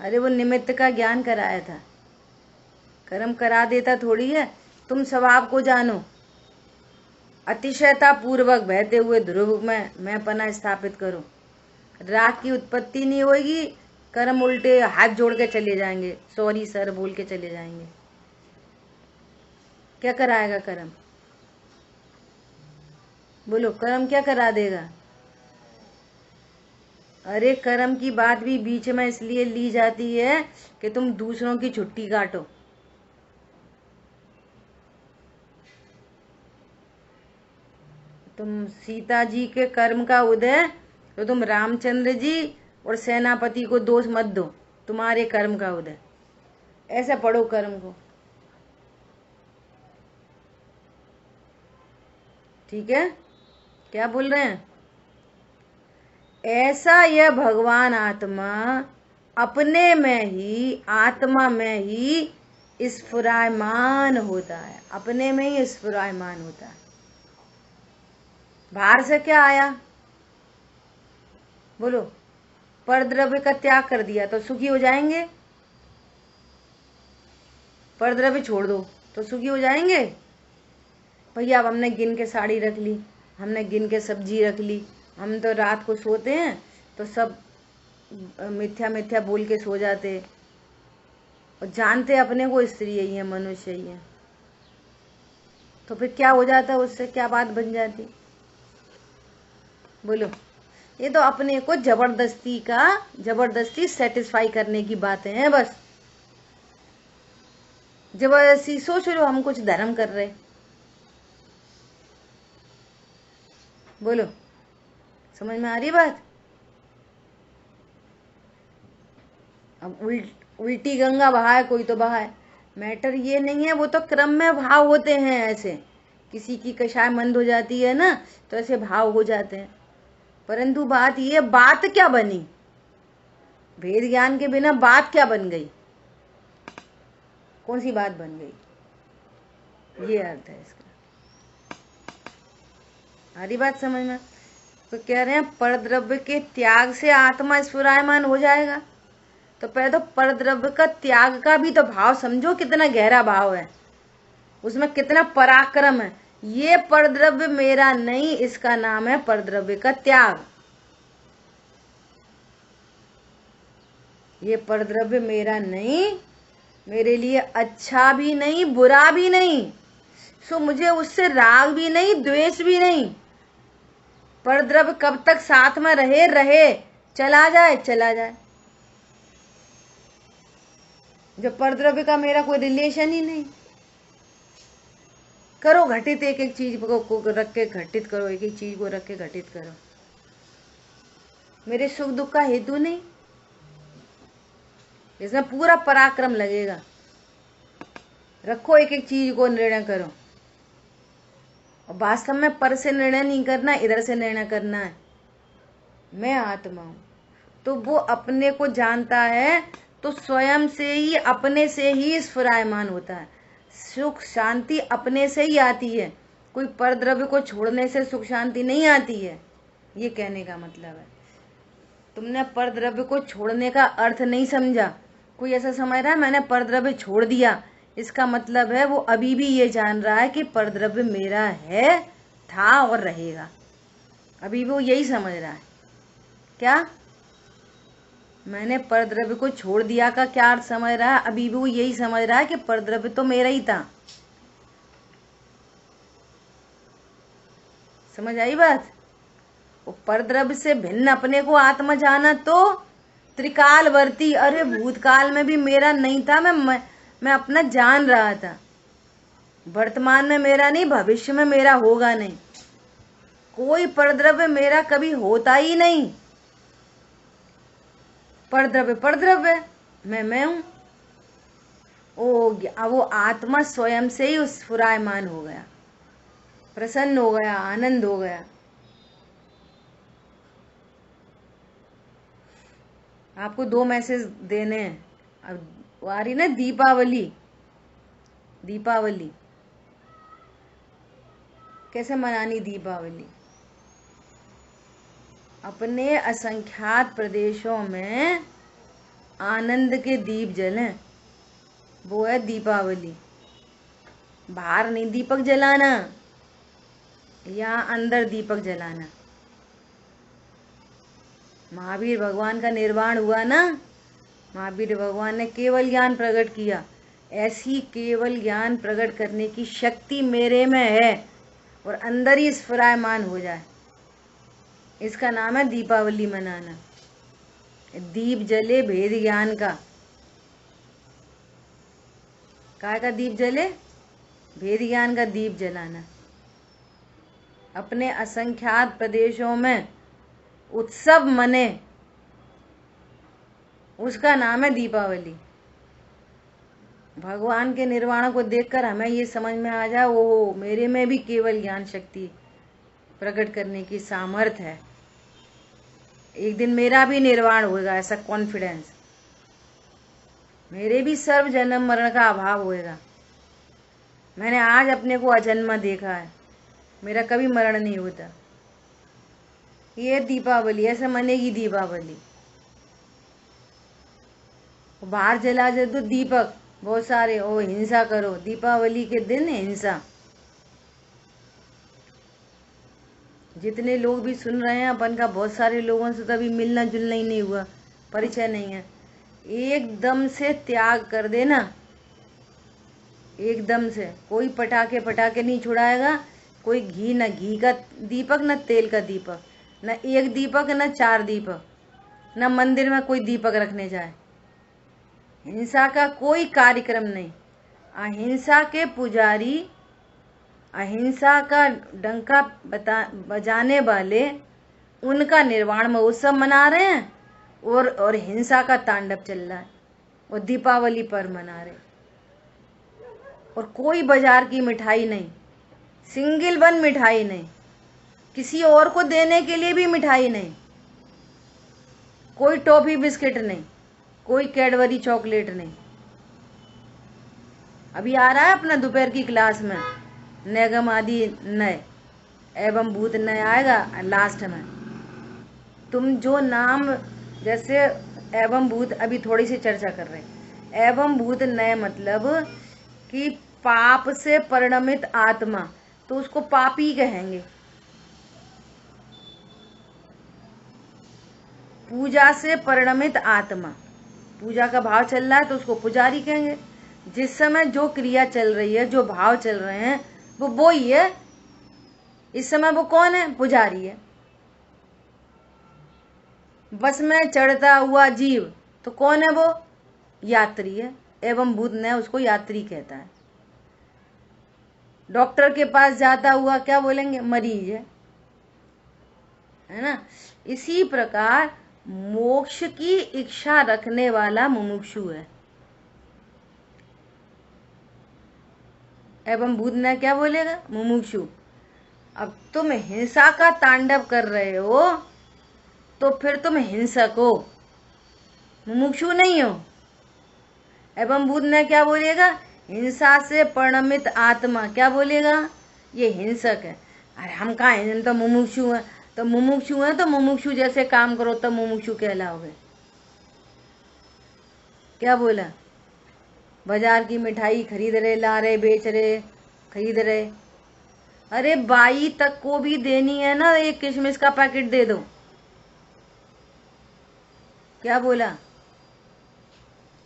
अरे वो निमित्त का ज्ञान कराया था, कर्म करा देता थोड़ी है। तुम स्वभाव को जानो, अतिशयता पूर्वक बहते हुए ध्रुव में मैं पना स्थापित करो, राग की उत्पत्ति नहीं होगी। कर्म उल्टे हाथ जोड़ के चले जाएंगे, सॉरी सर बोल के चले जाएंगे। क्या कराएगा कर्म? बोलो कर्म क्या करा देगा? अरे कर्म की बात भी बीच में इसलिए ली जाती है कि तुम दूसरों की छुट्टी काटो। तुम सीता जी के कर्म का उदय तो तुम रामचंद्र जी और सेनापति को दोष मत दो, तुम्हारे कर्म का उदय। ऐसे पढ़ो कर्म को, ठीक है? क्या बोल रहे हैं? ऐसा यह भगवान आत्मा अपने में ही, आत्मा में ही स्फुरायमान होता है, अपने में ही स्फुरायमान होता है। बाहर से क्या आया? बोलो परद्रव्य का त्याग कर दिया तो सुखी हो जाएंगे? परद्रव्य छोड़ दो तो सुखी हो जाएंगे? भैया अब हमने गिन के साड़ी रख ली, हमने गिन के सब्जी रख ली, हम तो रात को सोते हैं तो सब मिथ्या मिथ्या बोल के सो जाते और जानते अपने को स्त्री ही है, मनुष्य ही है। तो फिर क्या हो जाता, उससे क्या बात बन जाती? बोलो ये तो अपने को जबरदस्ती सेटिस्फाई करने की बातें हैं बस। जबरदस्ती सोच लो हम कुछ धर्म कर रहे। बोलो समझ में आ रही बात? अब उल्टी गंगा बहाए कोई तो बहाए, मैटर ये नहीं है। वो तो क्रम में भाव होते हैं ऐसे, किसी की कषाय मंद हो जाती है ना तो ऐसे भाव हो जाते हैं। परंतु बात ये, बात क्या बनी? भेद ज्ञान के बिना बात क्या बन गई? कौन सी बात बन गई? ये अर्थ है इसका। हरी बात समझ में? तो कह रहे हैं परद्रव्य के त्याग से आत्मा स्फुरायमान हो जाएगा। तो पहले तो परद्रव्य का त्याग का भी तो भाव समझो, कितना गहरा भाव है उसमें, कितना पराक्रम है। ये परद्रव्य मेरा नहीं, इसका नाम है परद्रव्य का त्याग। ये परद्रव्य मेरा नहीं, मेरे लिए अच्छा भी नहीं बुरा भी नहीं, सो मुझे उससे राग भी नहीं द्वेष भी नहीं। परद्रव्य कब तक साथ में रहे रहे, चला जाए चला जाए। जब परद्रव्य का मेरा कोई रिलेशन ही नहीं, करो घटित, एक एक चीज को रख के घटित करो, एक एक चीज को रख के घटित करो। मेरे सुख दुख का हेतु नहीं, इसमें पूरा पराक्रम लगेगा। रखो एक एक चीज को, निर्णय करो। और वास्तव में पर से निर्णय नहीं करना, इधर से निर्णय करना है। मैं आत्मा हूं, तो वो अपने को जानता है तो स्वयं से ही, अपने से ही स्फुरायमान होता है। सुख शांति अपने से ही आती है, कोई परद्रव्य को छोड़ने से सुख शांति नहीं आती है। ये कहने का मतलब है। तुमने परद्रव्य को छोड़ने का अर्थ नहीं समझा। कोई ऐसा समझ रहा है मैंने परद्रव्य छोड़ दिया, इसका मतलब है वो अभी भी ये जान रहा है कि परद्रव्य मेरा है, था और रहेगा। अभी भी वो यही समझ रहा है। क्या मैंने परद्रव्य को छोड़ दिया का क्या अर्थ समझ रहा है? अभी भी वो यही समझ रहा है कि परद्रव्य तो मेरा ही था। समझ आई बात? वो परद्रव्य से भिन्न अपने को आत्मा जाना तो त्रिकालवर्ती, अरे भूतकाल में भी मेरा नहीं था, मैं अपना जान रहा था। वर्तमान में मेरा नहीं, भविष्य में मेरा होगा नहीं। कोई परद्रव्य मेरा कभी होता ही नहीं। परद्रव्य परद्रव्य, मैं हूं। वो आत्मा स्वयं से ही स्फुरायमान हो गया, प्रसन्न हो गया, आनंद हो गया। आपको 2 मैसेज देने हैं। अब आ रही ना दीपावली, दीपावली कैसे मनानी? दीपावली अपने असंख्यात प्रदेशों में आनंद के दीप जलें, वो है दीपावली। बाहर नहीं दीपक जलाना, यहाँ अंदर दीपक जलाना। महावीर भगवान का निर्वाण हुआ ना, महावीर भगवान ने केवल ज्ञान प्रकट किया। ऐसी केवल ज्ञान प्रकट करने की शक्ति मेरे में है और अंदर ही स्फुरायमान हो जाए, इसका नाम है दीपावली मनाना। दीप जले भेद ज्ञान का। काय का दीप जले? भेद ज्ञान का दीप जलाना। अपने असंख्यात प्रदेशों में उत्सव मने, उसका नाम है दीपावली। भगवान के निर्वाण को देखकर हमें ये समझ में आ जाए, ओहो मेरे में भी केवल ज्ञान शक्ति प्रकट करने की सामर्थ्य है। एक दिन मेरा भी निर्वाण होगा, ऐसा कॉन्फिडेंस। मेरे भी सर्व जन्म मरण का अभाव होएगा। मैंने आज अपने को अजन्मा देखा है, मेरा कभी मरण नहीं होता। ये दीपावली ऐसे मनेगी दीपावली। बाहर जला दे तो दीपक बहुत सारे, ओ हिंसा करो दीपावली के दिन, हिंसा। जितने लोग भी सुन रहे हैं अपन का, बहुत सारे लोगों से तो अभी मिलना जुलना ही नहीं हुआ, परिचय नहीं है। एकदम से त्याग कर देना, एकदम से। कोई पटाखे पटाखे नहीं छुड़ाएगा, कोई घी न घी का दीपक न तेल का दीपक, न एक दीपक न 4 दीपक, न मंदिर में कोई दीपक रखने जाए। हिंसा का कोई कार्यक्रम नहीं। अहिंसा के पुजारी, अहिंसा का डंका बजाने वाले, उनका निर्वाण महोत्सव मना रहे हैं और हिंसा का तांडव चल रहा है, और दीपावली पर मना रहे। और कोई बाजार की मिठाई नहीं, सिंगल वन मिठाई नहीं, किसी और को देने के लिए भी मिठाई नहीं, कोई टॉफी बिस्किट नहीं, कोई कैडबरी चॉकलेट नहीं। अभी आ रहा है अपना दोपहर की क्लास में नैगम आदि नय एवं भूत नय आएगा लास्ट में। तुम जो नाम जैसे एवं भूत अभी थोड़ी सी चर्चा कर रहे हैं। एवं भूत नय मतलब कि पाप से परिणमित आत्मा, तो उसको पापी कहेंगे। पूजा से परिणमित आत्मा, पूजा का भाव चल रहा है तो उसको पुजारी कहेंगे। जिस समय जो क्रिया चल रही है, जो भाव चल रहे हैं, वो ही है। इस समय वो कौन है? पुजारी है। बस में चढ़ता हुआ जीव तो कौन है? वो यात्री है। एवं भूत ने उसको यात्री कहता है। डॉक्टर के पास जाता हुआ क्या बोलेंगे? मरीज है ना। इसी प्रकार मोक्ष की इच्छा रखने वाला मुमुक्षु है। एवं भूत ने क्या बोलेगा? मुमुक्षु। अब तुम हिंसा का तांडव कर रहे हो तो फिर तुम हिंसक हो, मुमुक्षु नहीं हो। एवं भूत ने क्या बोलेगा? हिंसा से परिणमित आत्मा क्या बोलेगा? ये हिंसक है। अरे हम कहाँ हैं, हम तो मुमुक्षु हैं। तो मुमुक्षु हैं तो मुमुक्षु जैसे काम करो तब मुमुक्षु कहलाओगे। क्या बोला? बाजार की मिठाई खरीद रहे, ला रहे, बेच रहे, खरीद रहे। अरे बाई तक को भी देनी है ना, एक किशमिश का पैकेट दे दो। क्या बोला?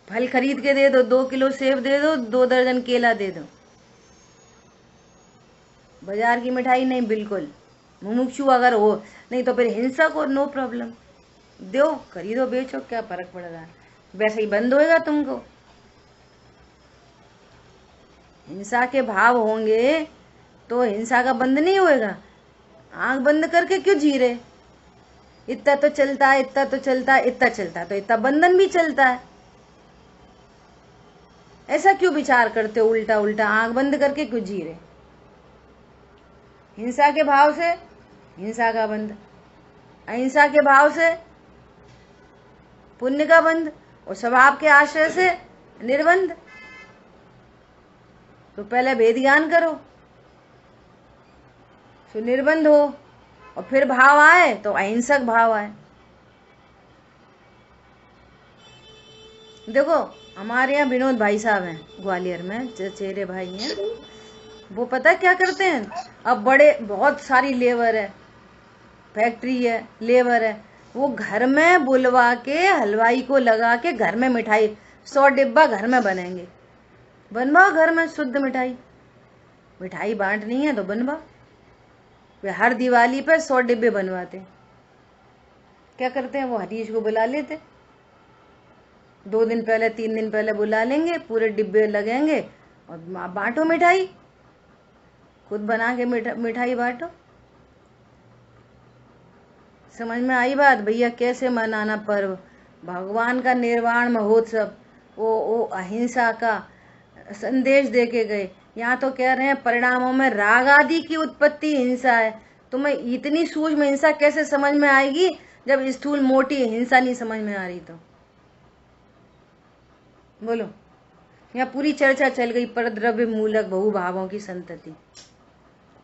फल खरीद के दे दो, 2 किलो सेब दे दो, 2 दर्जन केला दे दो। बाजार की मिठाई नहीं, बिल्कुल। मुमुक्षु अगर हो, नहीं तो फिर हिंसक हो, नो प्रॉब्लम। दो, खरीदो, बेचो, क्या फर्क पड़ रहा है, वैसे ही बंद होएगा तुमको। हिंसा के भाव होंगे तो हिंसा का बंद नहीं होएगा। आंख बंद करके क्यों जी रहे? इतना तो चलता है, इतना तो चलता है, इतना चलता है तो इतना बंधन भी चलता है। ऐसा क्यों विचार करते हो? उल्टा उल्टा आंख बंद करके क्यों जी रहे? हिंसा के भाव से हिंसा का बंध, अहिंसा के भाव से पुण्य का बंध, और स्वभाव के आश्रय से निर्बंध। तो पहले भेद ज्ञान करो, तो निर्बंध हो, और फिर भाव आए तो अहिंसक भाव आए। देखो हमारे यहाँ विनोद भाई साहब हैं ग्वालियर में, चचेरे भाई हैं। वो पता क्या करते हैं? अब बड़े बहुत सारी लेबर है, फैक्ट्री है, लेबर है, वो घर में बुलवा के हलवाई को लगा के घर में मिठाई 100 डिब्बा घर में बनेंगे। बनवाओ घर में शुद्ध मिठाई, मिठाई बांटनी है तो बनवाओ। वे हर दिवाली पे 100 डिब्बे बनवाते। क्या करते हैं? वो हरीश को बुला लेते, 2 दिन पहले 3 दिन पहले बुला लेंगे, पूरे डिब्बे लगेंगे और बांटो मिठाई, खुद बना के मिठाई बांटो। समझ में आई बात? भैया कैसे मनाना पर्व, भगवान का निर्वाण महोत्सव, वो अहिंसा का संदेश दे के गए। यहाँ तो कह रहे हैं परिणामों में राग आदि की उत्पत्ति हिंसा है। तुम्हें इतनी सूक्ष्म हिंसा कैसे समझ में आएगी जब स्थूल मोटी हिंसा नहीं समझ में आ रही? तो बोलो। यहाँ पूरी चर्चा चल गई पर द्रव्य मूलक बहुभावों की संतति,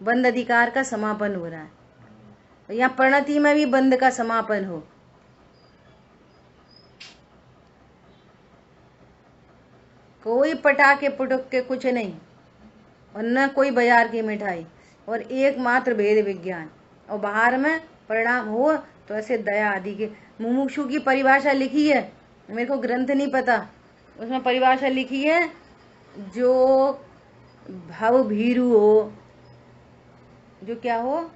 बंद अधिकार का समापन हो रहा है। तो यहाँ परिणति में भी बंद का समापन हो। कोई पटाखे पुटुक के कुछ नहीं, और न कोई बाजार की मिठाई, और एकमात्र भेद विज्ञान, और बाहर में परिणाम हो तो ऐसे दया आदि के। मुमुक्षु की परिभाषा लिखी है, मेरे को ग्रंथ नहीं पता, उसमें परिभाषा लिखी है, जो भव भीरु हो, जो क्या हो?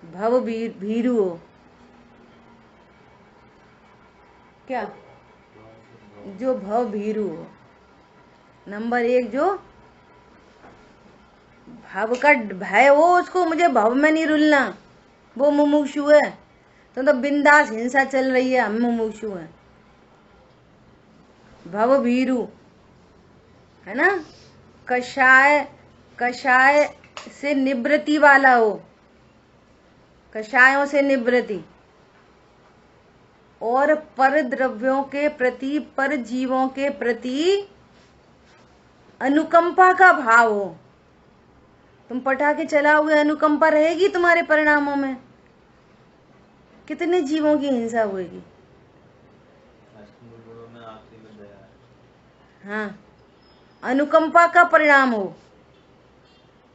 भव भीरु हो। क्या? जो भव भीरु हो। नंबर 1 जो भव का भय हो, उसको मुझे भव में नहीं रुलना, वो मुमुक्षु है। तो बिंदास हिंसा चल रही है, हम मुमुक्षु हैं। भव भीरु है ना। कषाय से निवृत्ति वाला हो, कषायों से निवृत्ति, और पर द्रव्यों के प्रति, पर जीवों के प्रति अनुकंपा का भाव हो, तुम पटा के चलाओगे, अनुकंपा रहेगी तुम्हारे परिणामों में, कितने जीवों की हिंसा होगी। हाँ, अनुकंपा का परिणाम हो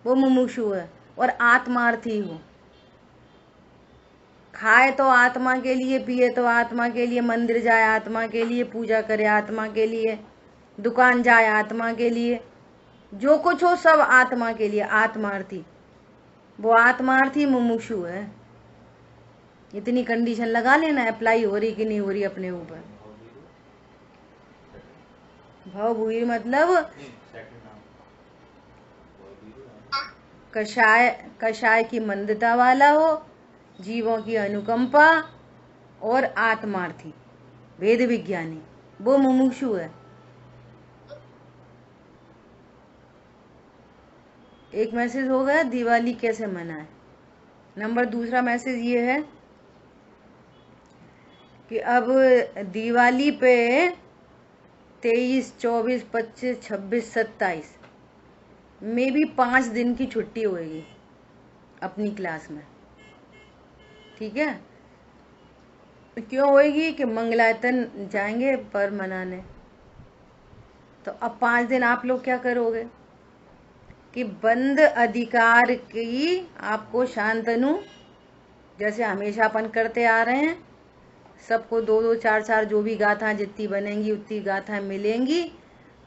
वो मुमुक्षु है, और आत्मार्थी हो, खाए तो आत्मा के लिए, पिए तो आत्मा के लिए, मंदिर जाए आत्मा के लिए, पूजा करे आत्मा के लिए, दुकान जाए आत्मा के लिए, जो कुछ हो सब आत्मा के लिए, आत्मार्थी, वो आत्मार्थी मुमुक्षु है। इतनी कंडीशन लगा लेना, अप्लाई हो रही कि नहीं हो रही अपने ऊपर। भवभूरि मतलब कषाय की मंदता वाला हो, जीवों की अनुकंपा और आत्मार्थी, वेद विज्ञानी, वो मुमुक्षु है। एक मैसेज हो गया दिवाली कैसे मनाए। नंबर दूसरा मैसेज ये है कि अब दिवाली पे 23, 24, 25, 26, 27 में भी 5 दिन की छुट्टी होगी अपनी क्लास में, ठीक है। क्यों होएगी कि मंगलायतन जाएंगे पर मनाने। तो अब 5 दिन आप लोग क्या करोगे कि बंद अधिकार की आपको शांतनु, जैसे हमेशा अपन करते आ रहे हैं, सबको 2-2, 4-4 जो भी गाथा जितनी बनेंगी उतनी गाथा मिलेंगी,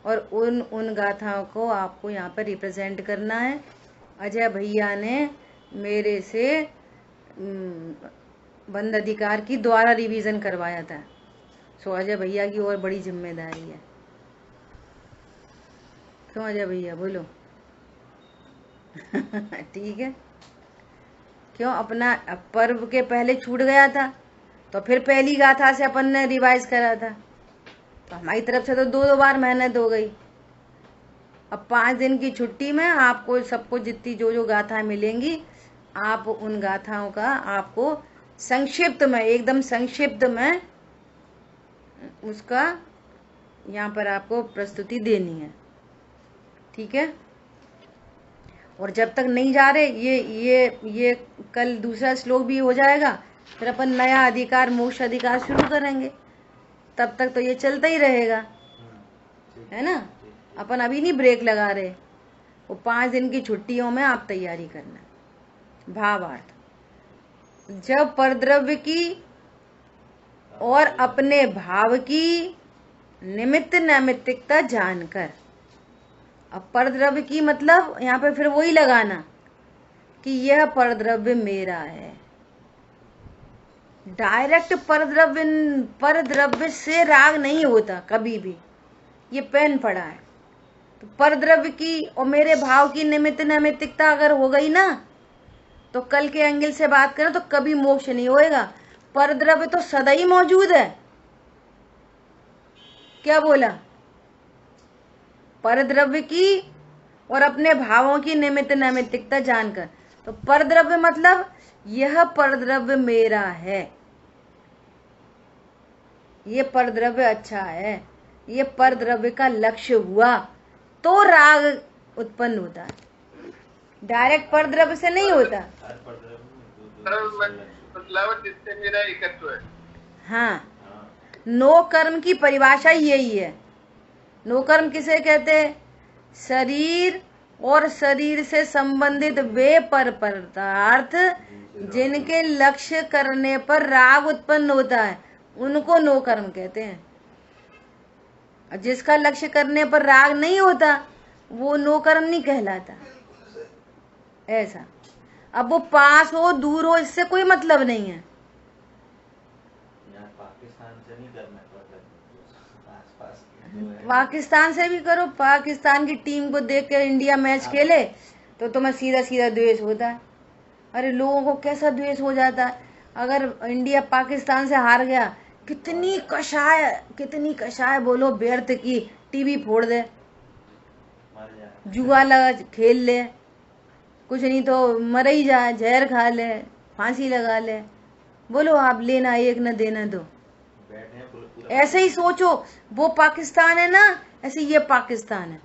और उन गाथाओं को आपको यहाँ पर रिप्रेजेंट करना है। अजय भैया ने मेरे से बंद अधिकार की द्वारा रिवीजन करवाया था, सो अजय भैया की और बड़ी जिम्मेदारी है। क्यों अजय भैया बोलो? ठीक है। क्यों, अपना पर्व के पहले छूट गया था तो फिर पहली गाथा से अपन ने रिवाइज करा था, तो हमारी तरफ से तो 2 बार मेहनत हो गई। अब 5 दिन की छुट्टी में आपको सबको जितनी जो गाथाएं मिलेंगी, आप उन गाथाओं का आपको संक्षिप्त में, एकदम संक्षिप्त में उसका यहाँ पर आपको प्रस्तुति देनी है, ठीक है। और जब तक नहीं जा रहे, ये कल दूसरा श्लोक भी हो जाएगा, फिर अपन नया अधिकार, मोक्ष अधिकार शुरू करेंगे। तब तक तो ये चलता ही रहेगा, है ना। अपन अभी नहीं ब्रेक लगा रहे, वो 5 दिन की छुट्टियों में आप तैयारी करना। भावार्थ, जब परद्रव्य की और अपने भाव की निमित्त नैमित्तिकता जानकर, अब परद्रव्य की मतलब यहाँ पे फिर वही लगाना कि यह परद्रव्य मेरा है। डायरेक्ट परद्रव्य से राग नहीं होता कभी भी, ये पेन पड़ा है। तो परद्रव्य की और मेरे भाव की निमित्त नैमित्तिकता अगर हो गई ना, तो कल के एंगल से बात करें तो कभी मोक्ष नहीं होएगा। परद्रव्य तो सदा ही मौजूद है। क्या बोला? परद्रव्य की और अपने भावों की निमित्त नैमित्तिकता जानकर। तो परद्रव्य मतलब यह परद्रव्य मेरा है, ये परद्रव्य अच्छा है, ये परद्रव्य का लक्ष्य हुआ तो राग उत्पन्न होता है, डायरेक्ट परद्रव्य से नहीं होता। मतलब जिससे मेरा एकत्व है। हाँ, नो कर्म की परिभाषा यही है। नो कर्म किसे कहते हैं? शरीर और शरीर से संबंधित वे पर पदार्थ जिनके लक्ष्य करने पर राग उत्पन्न होता है, उनको नो कर्म कहते हैं। जिसका लक्ष्य करने पर राग नहीं होता वो नो कर्म नहीं कहलाता। ऐसा, अब वो पास हो दूर हो इससे कोई मतलब नहीं है। पाकिस्तान से नहीं करना, पाकिस्तान से भी करो। पाकिस्तान की टीम को देख कर इंडिया मैच खेले तो तुम्हें सीधा सीधा द्वेष होता है। अरे लोगों को कैसा द्वेष हो जाता है अगर इंडिया पाकिस्तान से हार गया। कितनी कषाय बोलो व्यर्थ की, टीवी फोड़ दे, जुआ लगा खेल ले, कुछ नहीं तो मर ही जाए, जहर खा ले, फांसी लगा ले। बोलो आप लेना एक न देना दो। ऐसे ही सोचो, वो पाकिस्तान है ना, ऐसे ये पाकिस्तान है।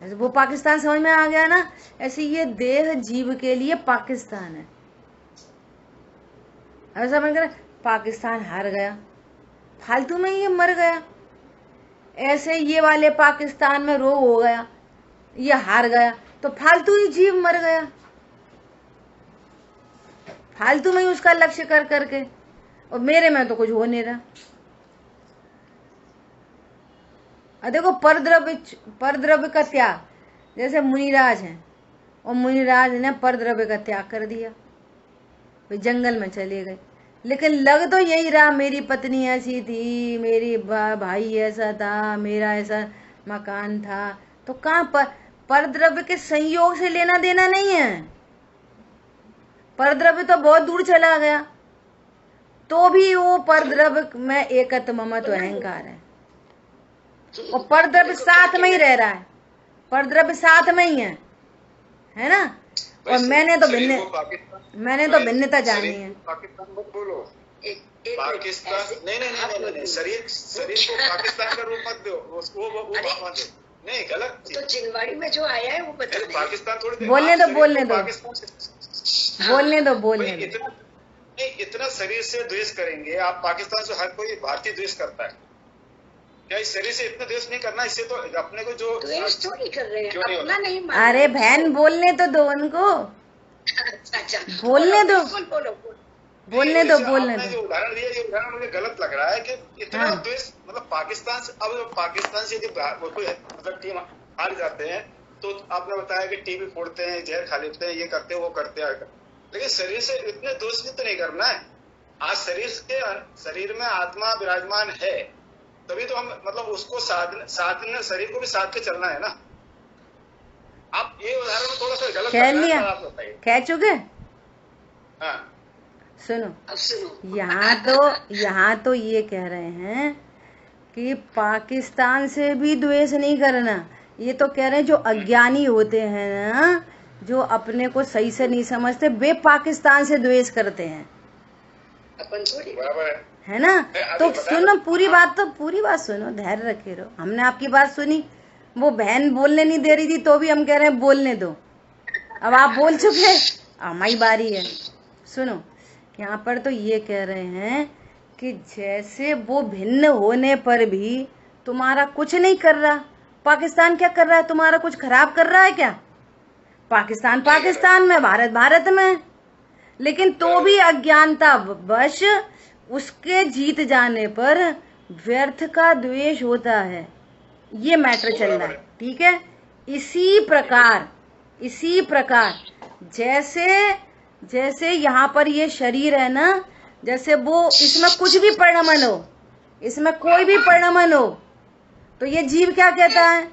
ऐसे वो पाकिस्तान समझ में आ गया ना, ऐसे ये देह जीव के लिए पाकिस्तान है। ऐसा समझ कर पाकिस्तान हार गया, फालतू में ये मर गया। ऐसे ये वाले पाकिस्तान में रोग हो गया, ये हार गया, तो फालतू ही जीव मर गया, फालतू में ही उसका लक्ष्य कर करके। और मेरे में तो कुछ हो नहीं रहा। देखो परद्रव्य का त्याग, जैसे मुनिराज हैं और मुनिराज ने परद्रव्य का त्याग कर दिया, वे जंगल में चले गए। लेकिन लग तो यही रहा, मेरी पत्नी ऐसी थी, मेरी भाई ऐसा था, मेरा ऐसा मकान था। तो कहाँ परद्रव्य के संयोग से लेना देना नहीं है। परद्रव्य तो बहुत दूर चला गया, तो भी वो परद्रव्य में एकत्व ममत्व अहंकार है, और परद्रव्य साथ में ही रह रहा है, परद्रव्य साथ में ही है ना। और मैंने तो भिन्नता जानी है। पाकिस्तान मत बोलो, पाकिस्तान नहीं, शरीर को पाकिस्तान का रूप मत दो, वो नहीं गलत। तो चिलवाड़ी में जो आया है वो बता दे। पाकिस्तान थोड़ी बोलने दो इतना शरीर से द्वेष करेंगे आप। पाकिस्तान से हर कोई भारतीय द्वेष करता है, क्या इस शरीर से इतना द्वेष नहीं करना? इससे तो अपने को जो द्वेष तो नहीं कर रहे हैं, अपना नहीं मान। अरे बहन बोलने तो दो उनको, बोलने दो, बोलने दो। जो उदाहरण दिया, ये उदाहरण मुझे गलत लग रहा है कि इतना द्वेष, मतलब पाकिस्तान से। अब पाकिस्तान से यदि कोई मतलब टीम हार जाते हैं तो आपने बताया कि टीवी फोड़ते हैं, जहर खा लेते हैं, ये करते हैं, वो करते हैं, लेकिन शरीर से इतने दोष भी तो नहीं करना है। आज शरीर में आत्मा विराजमान है, तभी तो हम मतलब उसको साधन शरीर को भी साथ के चलना है ना। आप ये उदाहरण थोड़ा सा गलत कह लिया, कह चुके। हाँ सुनो, यहाँ तो ये कह रहे हैं कि पाकिस्तान से भी द्वेष नहीं करना। ये तो कह रहे हैं जो अज्ञानी होते हैं ना, जो अपने को सही से नहीं समझते, वे पाकिस्तान से द्वेष करते हैं, है ना। तो सुनो, पूरी बात सुनो, धैर्य रखे रहो। हमने आपकी बात सुनी, वो बहन बोलने नहीं दे रही थी, तो भी हम कह रहे हैं बोलने दो। अब आप बोल चुके, हमारी बारी है। सुनो, यहाँ पर तो ये कह रहे हैं कि जैसे वो भिन्न होने पर भी तुम्हारा कुछ नहीं कर रहा। पाकिस्तान क्या कर रहा है? तुम्हारा कुछ खराब कर रहा है क्या? पाकिस्तान में, भारत में। लेकिन तो भी अज्ञानता वश उसके जीत जाने पर व्यर्थ का द्वेष होता है। ये मैटर चल रहा है, ठीक है। इसी प्रकार जैसे यहाँ पर ये शरीर है ना, जैसे वो इसमें कुछ भी परिणमन हो, इसमें कोई भी परिणमन हो, तो ये जीव क्या कहता है?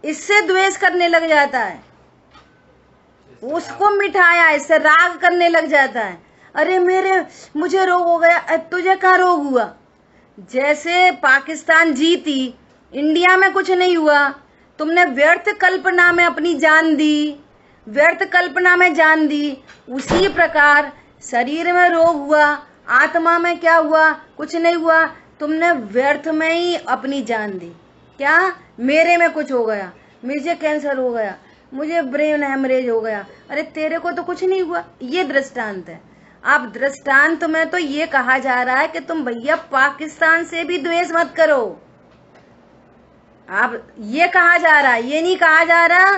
इससे द्वेष करने लग जाता है, उसको मिठाया, इससे राग करने लग जाता है। अरे मुझे रोग हो गया, तुझे क्या रोग हुआ? जैसे पाकिस्तान जीती, इंडिया में कुछ नहीं हुआ, तुमने व्यर्थ कल्पना में अपनी जान दी, उसी प्रकार शरीर में रोग हुआ, आत्मा में क्या हुआ? कुछ नहीं हुआ, तुमने व्यर्थ में ही अपनी जान दी। क्या? मेरे में कुछ हो गया, मुझे कैंसर हो गया, मुझे ब्रेन हेमरेज हो गया। अरे तेरे को तो कुछ नहीं हुआ। ये दृष्टांत है। अब दृष्टांत में तो ये कहा जा रहा है कि तुम भैया पाकिस्तान से भी द्वेष मत करो। अब ये कहा जा रहा है, ये नहीं कहा जा रहा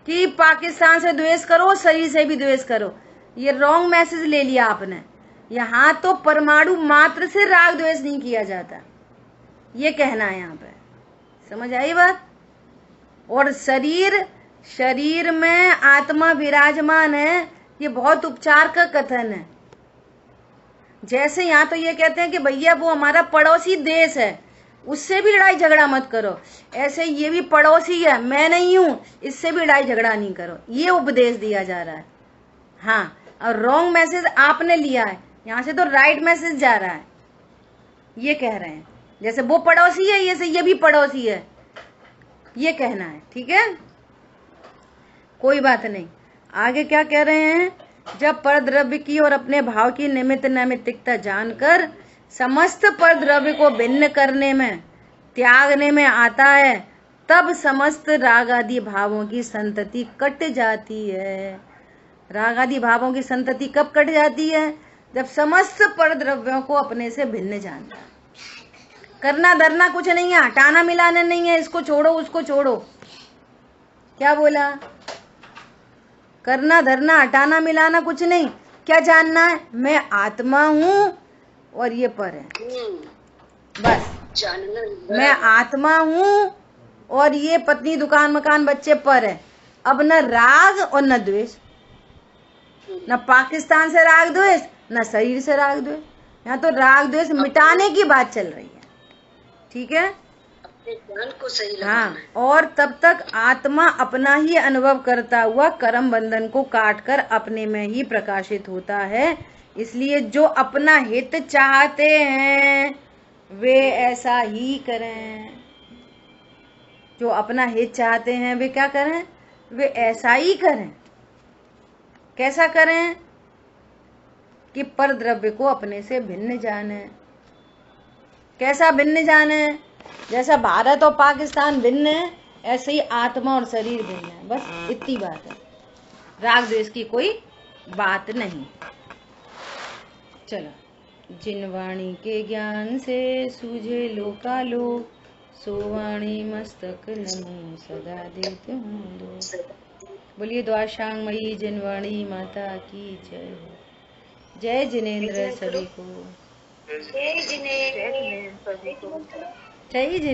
कि पाकिस्तान से द्वेष करो, शरीर से भी द्वेष करो। ये रॉन्ग मैसेज ले लिया आपने। यहाँ तो परमाणु मात्र से राग द्वेष नहीं किया जाता, ये कहना है यहाँ पे। समझ आई बात? और शरीर में आत्मा विराजमान है, ये बहुत उपचार का कथन है। जैसे यहाँ तो ये कहते हैं कि भैया वो हमारा पड़ोसी देश है, उससे भी लड़ाई झगड़ा मत करो। ऐसे ये भी पड़ोसी है, मैं नहीं हूं, इससे भी लड़ाई झगड़ा नहीं करो। ये उपदेश दिया जा रहा है। हाँ, और रॉन्ग मैसेज आपने लिया है, यहाँ से तो राइट मैसेज जा रहा है। ये कह रहे हैं जैसे वो पड़ोसी है, ये भी पड़ोसी है, ये कहना है। ठीक है, कोई बात नहीं। आगे क्या कह रहे हैं? जब परद्रव्य की और अपने भाव की निमित्त नैमित्तिकता जानकर समस्त परद्रव्य को भिन्न करने में, त्यागने में आता है, तब समस्त राग आदि भावों की संतति कट जाती है। राग आदि भावों की संतति कब कट जाती है? जब समस्त पर द्रव्यों को अपने से भिन्न जानता है। करना धरना कुछ नहीं है, हटाना मिलाना नहीं है, इसको छोड़ो उसको छोड़ो। क्या बोला? करना धरना हटाना मिलाना कुछ नहीं। क्या जानना है? मैं आत्मा हूँ और ये पर है, बस। जानना मैं आत्मा हूँ और ये पत्नी दुकान मकान बच्चे पर है। अब न राग और न द्वेष, न पाकिस्तान से राग द्वेष, न शरीर से राग द्वेष। यहाँ तो राग द्वेष मिटाने की बात चल रही है, ठीक है? अपने ज्ञान को सही हाँ, लगाना है। और तब तक आत्मा अपना ही अनुभव करता हुआ कर्म बंधन को काटकर अपने में ही प्रकाशित होता है। इसलिए जो अपना हित चाहते हैं वे ऐसा ही करें। जो अपना हित चाहते हैं वे क्या करें? वे ऐसा ही करें। कैसा करें? कि पर द्रव्य को अपने से भिन्न जाने। कैसा भिन्न जाने? जैसा भारत और पाकिस्तान भिन्न है, ऐसे ही आत्मा और शरीर भिन्न है। बस इतनी बात है, राग द्वेष की कोई बात नहीं। चलो, जिन वाणी के ज्ञान से सूझे लोकालोक, सो वाणी मस्तक नमो सदा देत हूँ दो। बोलिए द्वाशांगमयी जिनवाणी माता की जय हो। जय जिनेन्द्र सभी को। जय जिनेन्द्र सभी को। जय जिनेन्द्र।